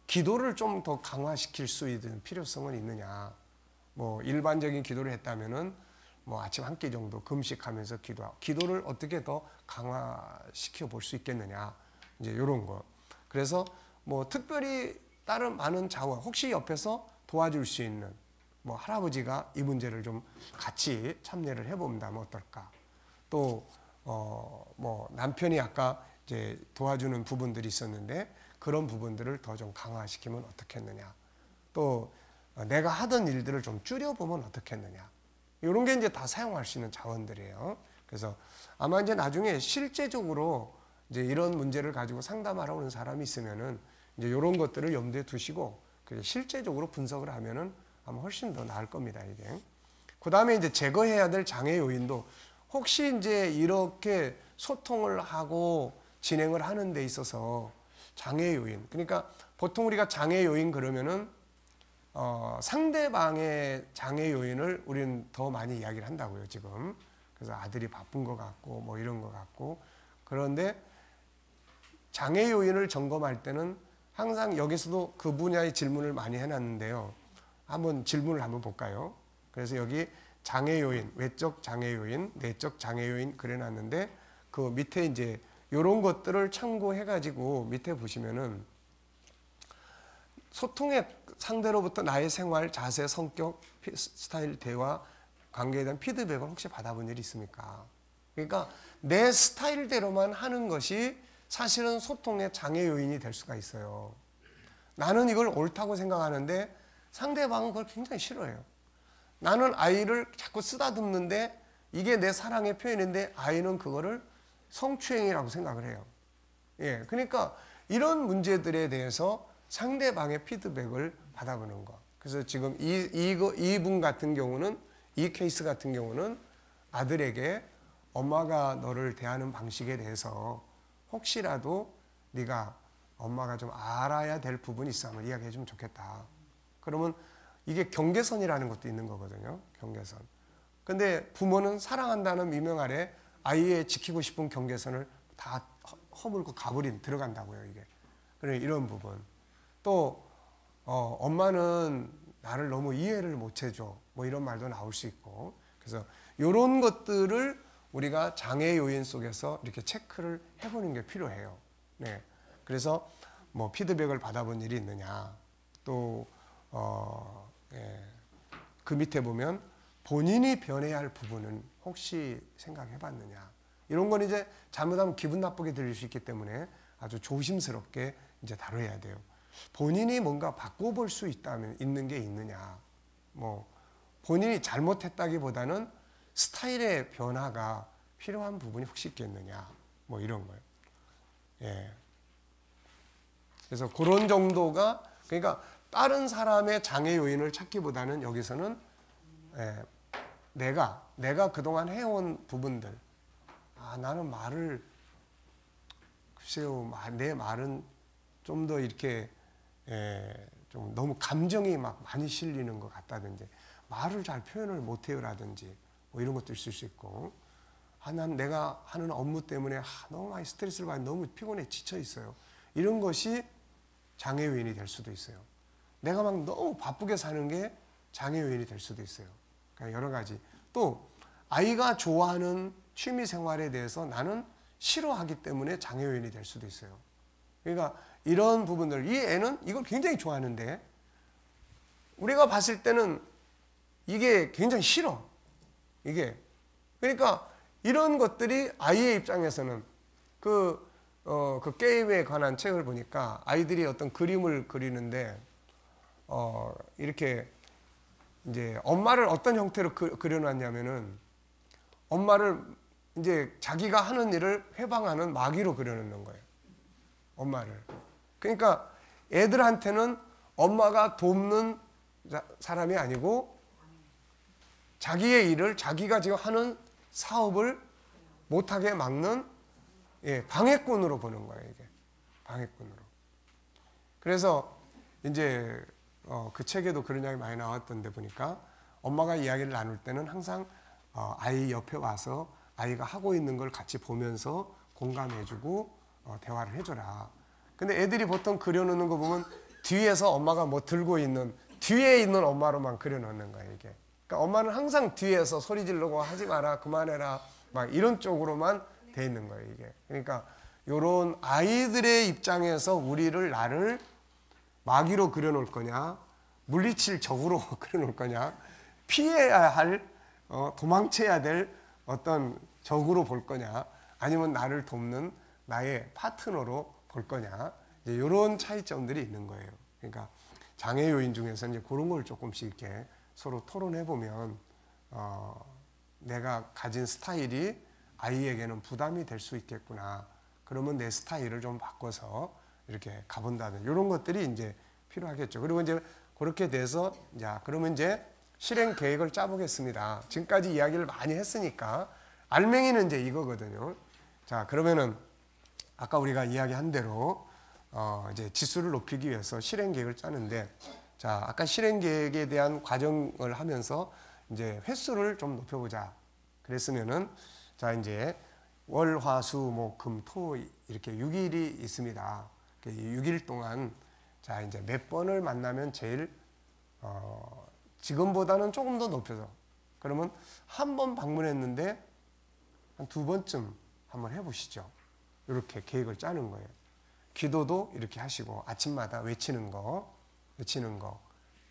Speaker 1: 기도를 좀 더 강화시킬 수 있는 필요성은 있느냐? 일반적인 기도를 했다면은 아침 한 끼 정도 금식하면서 기도를 어떻게 더 강화시켜 볼 수 있겠느냐? 이제 이런 거. 그래서 특별히 다른 많은 자원, 혹시 옆에서 도와줄 수 있는 할아버지가 이 문제를 좀 같이 참여를 해본다면 어떨까? 또 남편이 아까 이제 도와주는 부분들이 있었는데 그런 부분들을 더 좀 강화시키면 어떻겠느냐? 또 내가 하던 일들을 좀 줄여보면 어떻겠느냐? 이런 게 이제 다 사용할 수 있는 자원들이에요. 그래서 아마 이제 나중에 실제적으로 이제 이런 문제를 가지고 상담하러 오는 사람이 있으면은 이제 이런 것들을 염두에 두시고 실제적으로 분석을 하면은 아마 훨씬 더 나을 겁니다, 이게. 그 다음에 이제 제거해야 될 장애 요인도 혹시 이제 이렇게 소통을 하고 진행을 하는 데 있어서 장애 요인. 그러니까 보통 우리가 장애 요인 그러면은 상대방의 장애 요인을 우리는 더 많이 이야기를 한다고요, 지금. 그래서 아들이 바쁜 것 같고 이런 것 같고. 그런데 장애 요인을 점검할 때는 항상 여기서도 그 분야의 질문을 많이 해놨는데요. 한번 질문을 한번 볼까요? 그래서 여기 장애 요인, 외적 장애 요인, 내적 장애 요인 그려놨는데 그 밑에 이제 이런 것들을 참고해가지고 밑에 보시면은 소통의 상대로부터 나의 생활, 자세, 성격, 스타일, 대화, 관계에 대한 피드백을 혹시 받아본 일이 있습니까? 그러니까 내 스타일대로만 하는 것이 사실은 소통의 장애 요인이 될 수가 있어요. 나는 이걸 옳다고 생각하는데 상대방은 그걸 굉장히 싫어해요. 나는 아이를 자꾸 쓰다듬는데 이게 내 사랑의 표현인데 아이는 그거를 성추행이라고 생각을 해요. 예, 그러니까 이런 문제들에 대해서 상대방의 피드백을 받아보는 거. 그래서 지금 이분 같은 경우는, 이 케이스 같은 경우는 아들에게 엄마가 너를 대하는 방식에 대해서 혹시라도 네가 엄마가 좀 알아야 될 부분이 있어 한번 이야기해 주면 좋겠다. 그러면 이게 경계선이라는 것도 있는 거거든요. 경계선. 근데 부모는 사랑한다는 미명 아래 아이의 지키고 싶은 경계선을 다 허물고 들어간다고요, 이게. 그래, 이런 부분. 또 엄마는 나를 너무 이해를 못 해줘. 뭐 이런 말도 나올 수 있고. 그래서 이런 것들을 우리가 장애 요인 속에서 이렇게 체크를 해보는 게 필요해요. 네. 그래서 뭐 피드백을 받아본 일이 있느냐. 또 그 밑에 보면 본인이 변해야 할 부분은 혹시 생각해 봤느냐. 이런 건 이제 잘못하면 기분 나쁘게 들릴 수 있기 때문에 아주 조심스럽게 이제 다뤄야 돼요. 본인이 뭔가 바꿔볼 수 있는 게 있느냐. 뭐 본인이 잘못했다기보다는 스타일의 변화가 필요한 부분이 혹시 있겠느냐. 뭐 이런 거예요. 예. 그래서 그런 정도가, 그러니까 다른 사람의 장애 요인을 찾기보다는 여기서는 내가 그동안 해온 부분들, 나는 말을, 글쎄요, 내 말은 좀 더 이렇게 좀 너무 감정이 막 많이 실리는 것 같다든지, 말을 잘 표현을 못해요라든지 뭐 이런 것도 있을 수 있고, 난 내가 하는 업무 때문에 너무 많이 스트레스를 받아 너무 피곤해 지쳐 있어요. 이런 것이 장애 요인이 될 수도 있어요. 내가 막 너무 바쁘게 사는 게 장애 요인이 될 수도 있어요. 그러니까 여러 가지. 또 아이가 좋아하는 취미 생활에 대해서 나는 싫어하기 때문에 장애 요인이 될 수도 있어요. 그러니까 이런 부분들, 이 애는 이걸 굉장히 좋아하는데 우리가 봤을 때는 이게 굉장히 싫어. 이게. 그러니까 이런 것들이 아이의 입장에서는 그 게임에 관한 책을 보니까 아이들이 어떤 그림을 그리는데 이렇게 이제 엄마를 어떤 형태로 그려놨냐면은 엄마를 이제 자기가 하는 일을 회방하는 마귀로 그려놓는 거예요. 엄마를. 그러니까 애들한테는 엄마가 돕는 사람이 아니고 자기의 일을, 자기가 지금 하는 사업을 못하게 막는 방해꾼으로 보는 거예요, 이게. 방해꾼으로. 그래서 이제 그 책에도 그런 이야기 많이 나왔던데 보니까 엄마가 이야기를 나눌 때는 항상 아이 옆에 와서 아이가 하고 있는 걸 같이 보면서 공감해주고 대화를 해줘라. 근데 애들이 보통 그려놓는 거 보면 뒤에서 엄마가 뭐 들고 있는, 뒤에 있는 엄마로만 그려놓는 거예요, 이게. 그러니까 엄마는 항상 뒤에서 소리 지르고 하지 마라, 그만해라, 막 이런 쪽으로만 돼 있는 거예요, 이게. 그러니까 요런 아이들의 입장에서 나를 마귀로 그려놓을 거냐, 물리칠 적으로 그려놓을 거냐, 피해야 할, 도망쳐야 될 어떤 적으로 볼 거냐, 아니면 나를 돕는 나의 파트너로 볼 거냐, 이제 이런 차이점들이 있는 거예요. 그러니까 장애 요인 중에서 이제 그런 걸 조금씩 이렇게 서로 토론해 보면 내가 가진 스타일이 아이에게는 부담이 될 수 있겠구나. 그러면 내 스타일을 좀 바꿔서 이렇게 가본다든 이런 것들이 이제 필요하겠죠. 그리고 이제 그렇게 돼서 그러면 이제 실행 계획을 짜보겠습니다. 지금까지 이야기를 많이 했으니까 알맹이는 이제 이거거든요. 자, 그러면은 아까 우리가 이야기한 대로 이제 지수를 높이기 위해서 실행 계획을 짜는데, 자, 아까 실행 계획에 대한 과정을 하면서 이제 횟수를 좀 높여보자. 그랬으면은 자, 이제 월, 화, 수, 목, 금, 토 이렇게 6일이 있습니다. 6일 동안 자, 이제 몇 번을 만나면 제일 지금보다는 조금 더 높여서, 그러면 한 번 방문했는데 한 2번쯤 한번 해보시죠. 이렇게 계획을 짜는 거예요. 기도도 이렇게 하시고 아침마다 외치는 거.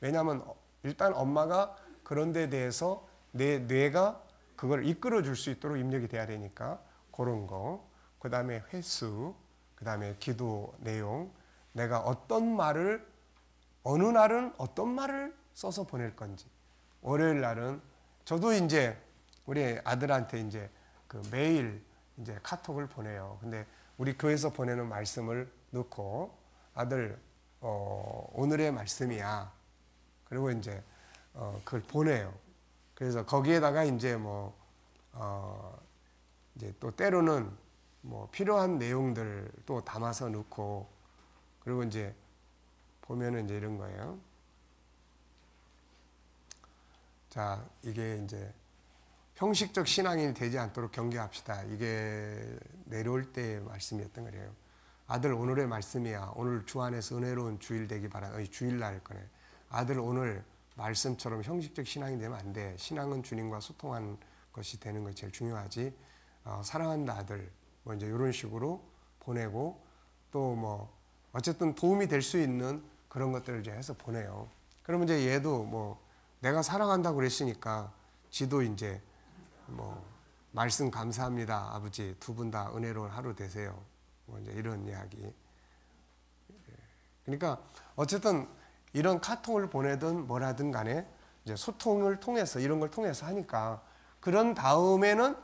Speaker 1: 왜냐하면 일단 엄마가 그런 데 대해서 내 뇌가 그걸 이끌어 줄 수 있도록 입력이 돼야 되니까 그런 거. 그 다음에 횟수, 그 다음에 기도 내용, 내가 어떤 말을, 어느 날은 어떤 말을 써서 보낼 건지, 월요일 날은 저도 이제 우리 아들한테 이제 그 매일 이제 카톡을 보내요. 근데 우리 교회에서 보내는 말씀을 넣고 아들 오늘의 말씀이야. 그리고 이제 그걸 보내요. 그래서 거기에다가 이제 뭐 이제 또 때로는 뭐 필요한 내용들 또 담아서 넣고 그리고 이제 보면은 이제 이런 거예요. 자, 이게 이제 형식적 신앙인이 되지 않도록 경계합시다. 이게 내려올 때의 말씀이었던 거예요. 아들 오늘의 말씀이야. 오늘 주 안에서 은혜로운 주일 되기 바란다. 주일날 거네. 아들 오늘 말씀처럼 형식적 신앙이 되면 안 돼. 신앙은 주님과 소통하는 것이 되는 것이 제일 중요하지. 사랑한다 아들. 뭐 이제 이런 식으로 보내고 또 뭐 어쨌든 도움이 될 수 있는 그런 것들을 이제 해서 보내요. 그러면 이제 얘도 뭐 내가 사랑한다고 그랬으니까 지도 이제 뭐 말씀 감사합니다 아버지 두 분 다 은혜로운 하루 되세요. 뭐 이제 이런 이야기. 그러니까 어쨌든 이런 카톡을 보내든 뭐라든 간에 이제 소통을 통해서 이런 걸 통해서 하니까 그런 다음에는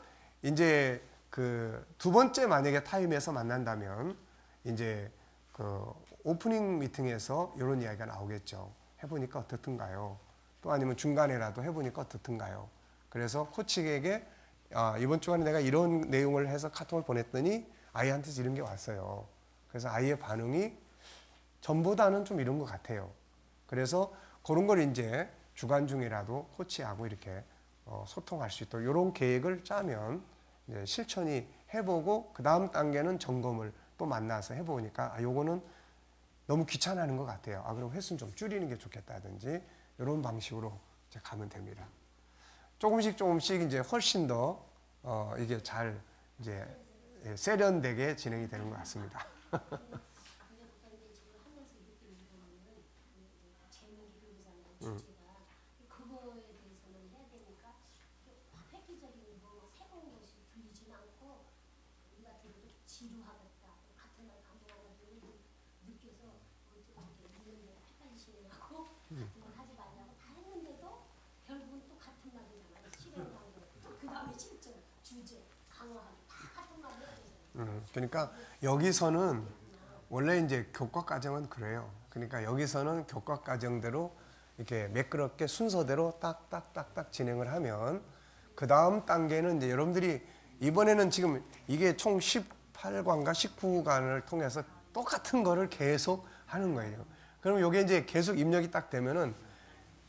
Speaker 1: 이제 그 두 번째 만약에 타임에서 만난다면 이제 그 오프닝 미팅에서 이런 이야기가 나오겠죠. 해보니까 어떻든가요? 또 아니면 중간에라도 해보니까 어떻든가요? 그래서 코치에게 이번 주간에 내가 이런 내용을 해서 카톡을 보냈더니 아이한테서 이런 게 왔어요. 그래서 아이의 반응이 전보다는 좀 이런 것 같아요. 그래서 그런 걸 이제 주간 중이라도 코치하고 이렇게 소통할 수 있도록 이런 계획을 짜면 이제 실천이 해보고 그 다음 단계는 점검을 또 만나서 해보니까 요거는 너무 귀찮아하는 것 같아요. 그럼 횟수는 좀 줄이는 게 좋겠다든지 이런 방식으로 이제 가면 됩니다. 조금씩 이제 훨씬 더 이게 잘 이제 세련되게 진행이 되는 것 같습니다.
Speaker 2: 그거에 대해서는 해야 되니까 획기적인 뭐 새로운 것이 들리진 않고 우리 같은 경우 지루하겠다 같은 말 반복하는 느껴서 어떻게 있는 데 헷갈리시는 하고 같은 걸 하지 말라고 다 했는데도 결국은 또 같은 말이 나와요. 실행 방법 그 다음에 실전 주제 강화하기 다 같은 말을 해야 돼요.
Speaker 1: 그러니까 여기서는 원래 이제 교과 과정은 그래요. 그러니까 여기서는 교과 과정대로 이렇게 매끄럽게 순서대로 딱딱딱딱 진행을 하면 그 다음 단계는 이제 여러분들이 이번에는 지금 이게 총 18관과 19관을 통해서 똑같은 거를 계속 하는 거예요. 그럼 이게 이제 계속 입력이 딱 되면은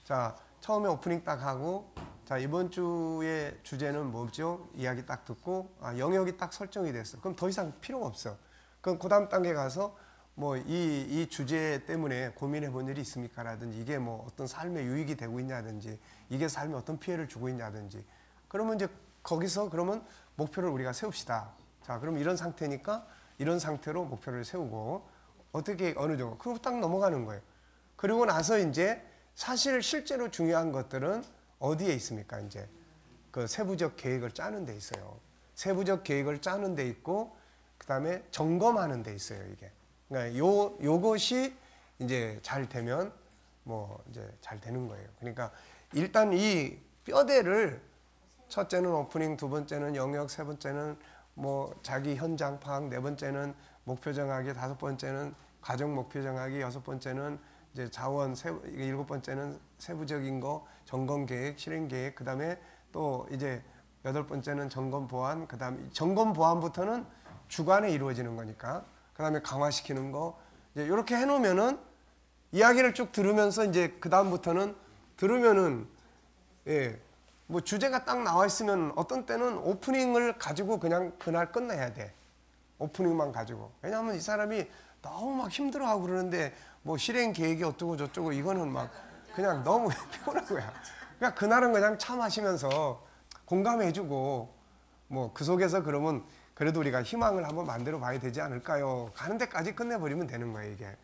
Speaker 1: 자 처음에 오프닝 딱 하고 자 이번 주의 주제는 뭐죠? 이야기 딱 듣고 영역이 딱 설정이 됐어. 그럼 더 이상 필요가 없어. 그럼 그 다음 단계 가서 뭐 이 주제 때문에 고민해 본 일이 있습니까? 라든지 이게 뭐 어떤 삶에 유익이 되고 있냐든지 이게 삶에 어떤 피해를 주고 있냐든지 그러면 이제 거기서 그러면 목표를 우리가 세웁시다. 자 그럼 이런 상태니까 이런 상태로 목표를 세우고 어떻게 어느 정도 그리고 딱 넘어가는 거예요. 그리고 나서 이제 사실 실제로 중요한 것들은 어디에 있습니까? 이제 그 세부적 계획을 짜는 데 있어요. 세부적 계획을 짜는 데 있고 그 다음에 점검하는 데 있어요. 이게. 그러니까 요것이 이제 잘 되면 뭐 이제 잘 되는 거예요. 그러니까 일단 이 뼈대를 첫째는 오프닝, 두 번째는 영역, 세 번째는 뭐 자기 현장 파악, 네 번째는 목표 정하기, 다섯 번째는 과정 목표 정하기, 여섯 번째는 이제 자원, 일곱 번째는 세부적인 거, 점검 계획, 실행 계획, 그 다음에 또 이제 여덟 번째는 점검 보완, 그 다음에 점검 보완부터는 주간에 이루어지는 거니까. 그 다음에 강화시키는 거 이제 이렇게 해놓으면은 이야기를 쭉 들으면서 이제 그 다음부터는 들으면은 뭐 주제가 딱 나와 있으면 어떤 때는 오프닝을 가지고 그냥 그날 끝내야 돼. 오프닝만 가지고. 왜냐하면 이 사람이 너무 막 힘들어하고 그러는데 뭐 실행 계획이 어쩌고 저쩌고 이거는 막 그냥 너무 피곤한 거야. 그러니까 그날은 그냥 차 마시면서 공감해주고 뭐 그 속에서 그러면 그래도 우리가 희망을 한번 만들어 봐야 되지 않을까요? 가는 데까지 끝내버리면 되는 거예요, 이게.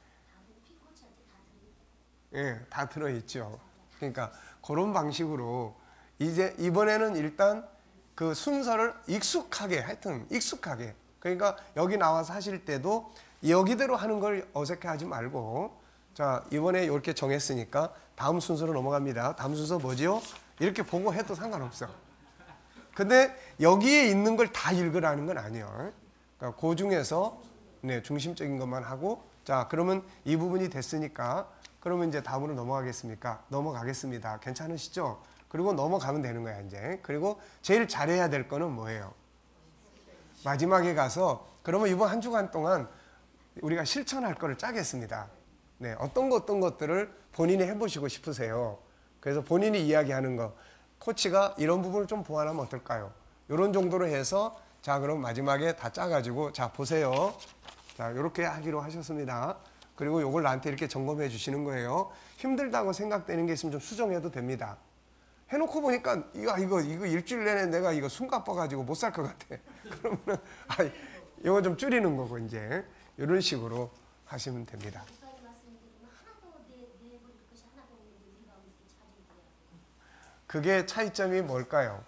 Speaker 1: 다 들어있죠. 그러니까 그런 방식으로 이제 이번에는 일단 그 순서를 익숙하게, 하여튼 익숙하게. 그러니까 여기 나와서 하실 때도 여기대로 하는 걸 어색해 하지 말고 자, 이번에 이렇게 정했으니까 다음 순서로 넘어갑니다. 다음 순서 뭐지요? 이렇게 보고 해도 상관없어. 근데 여기에 있는 걸 다 읽으라는 건 아니에요. 그러니까 그 중에서 네, 중심적인 것만 하고, 자, 그러면 이 부분이 됐으니까 그러면 이제 다음으로 넘어가겠습니까? 넘어가겠습니다. 괜찮으시죠? 그리고 넘어가면 되는 거야, 이제. 그리고 제일 잘해야 될 거는 뭐예요? 마지막에 가서 그러면 이번 한 주간 동안 우리가 실천할 거를 짜겠습니다. 네, 어떤 것들을 본인이 해보시고 싶으세요. 그래서 본인이 이야기하는 거, 코치가 이런 부분을 좀 보완하면 어떨까요? 이런 정도로 해서 자, 그럼 마지막에 다 짜가지고 자, 보세요. 자, 이렇게 하기로 하셨습니다. 그리고 이걸 나한테 이렇게 점검해 주시는 거예요. 힘들다고 생각되는 게 있으면 좀 수정해도 됩니다. 해놓고 보니까 이거 일주일 내내 내가 이거 숨 가빠가지고 못 살 것 같아. 그러면 이거 좀 줄이는 거고 이제 이런 식으로 하시면 됩니다. 그게 차이점이 뭘까요?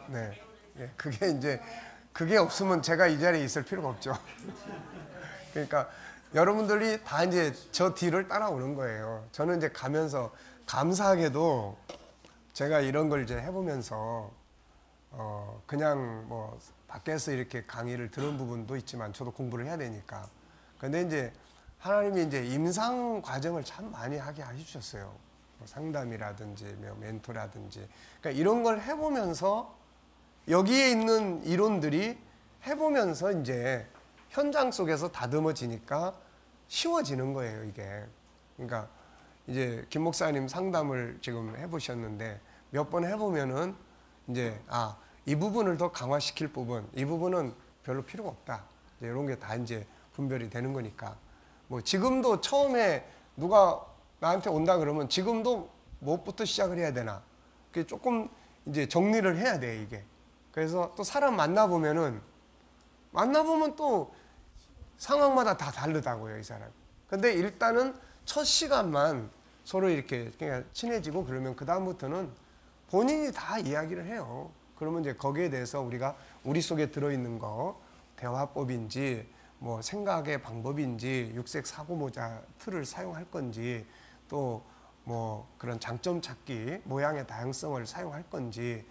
Speaker 1: 네, 예, 그게 이제 그게 없으면 제가 이 자리에 있을 필요가 없죠. 그러니까 여러분들이 다 이제 저 뒤를 따라오는 거예요. 저는 이제 가면서 감사하게도 제가 이런 걸 이제 해보면서 그냥 뭐 밖에서 이렇게 강의를 들은 부분도 있지만 저도 공부를 해야 되니까. 근데 이제 하나님이 이제 임상 과정을 참 많이 하게 해주셨어요. 뭐 상담이라든지 뭐 멘토라든지. 그러니까 이런 걸 해보면서 여기에 있는 이론들이 해보면서 이제 현장 속에서 다듬어지니까 쉬워지는 거예요, 이게. 그러니까 이제 김 목사님 상담을 지금 해보셨는데 몇 번 해보면은 이제 이 부분을 더 강화시킬 부분, 이 부분은 별로 필요가 없다. 이제 이런 게 다 이제 분별이 되는 거니까. 뭐 지금도 처음에 누가 나한테 온다 그러면 지금도 무엇부터 시작을 해야 되나? 그게 조금 이제 정리를 해야 돼, 이게. 그래서 또 사람 만나보면 또 상황마다 다 다르다고요, 이 사람. 근데 일단은 첫 시간만 서로 이렇게 그냥 친해지고 그러면 그다음부터는 본인이 다 이야기를 해요. 그러면 이제 거기에 대해서 우리가 우리 속에 들어있는 거, 대화법인지, 뭐 생각의 방법인지, 육색 사고모자 틀을 사용할 건지, 또 뭐 그런 장점 찾기, 모양의 다양성을 사용할 건지,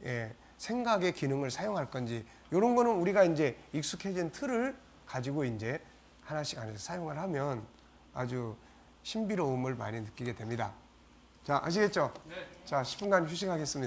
Speaker 1: 예, 생각의 기능을 사용할 건지, 이런 거는 우리가 이제 익숙해진 틀을 가지고 이제 하나씩 사용을 하면 아주 신비로움을 많이 느끼게 됩니다. 자, 아시겠죠? 네. 자, 10분간 휴식하겠습니다.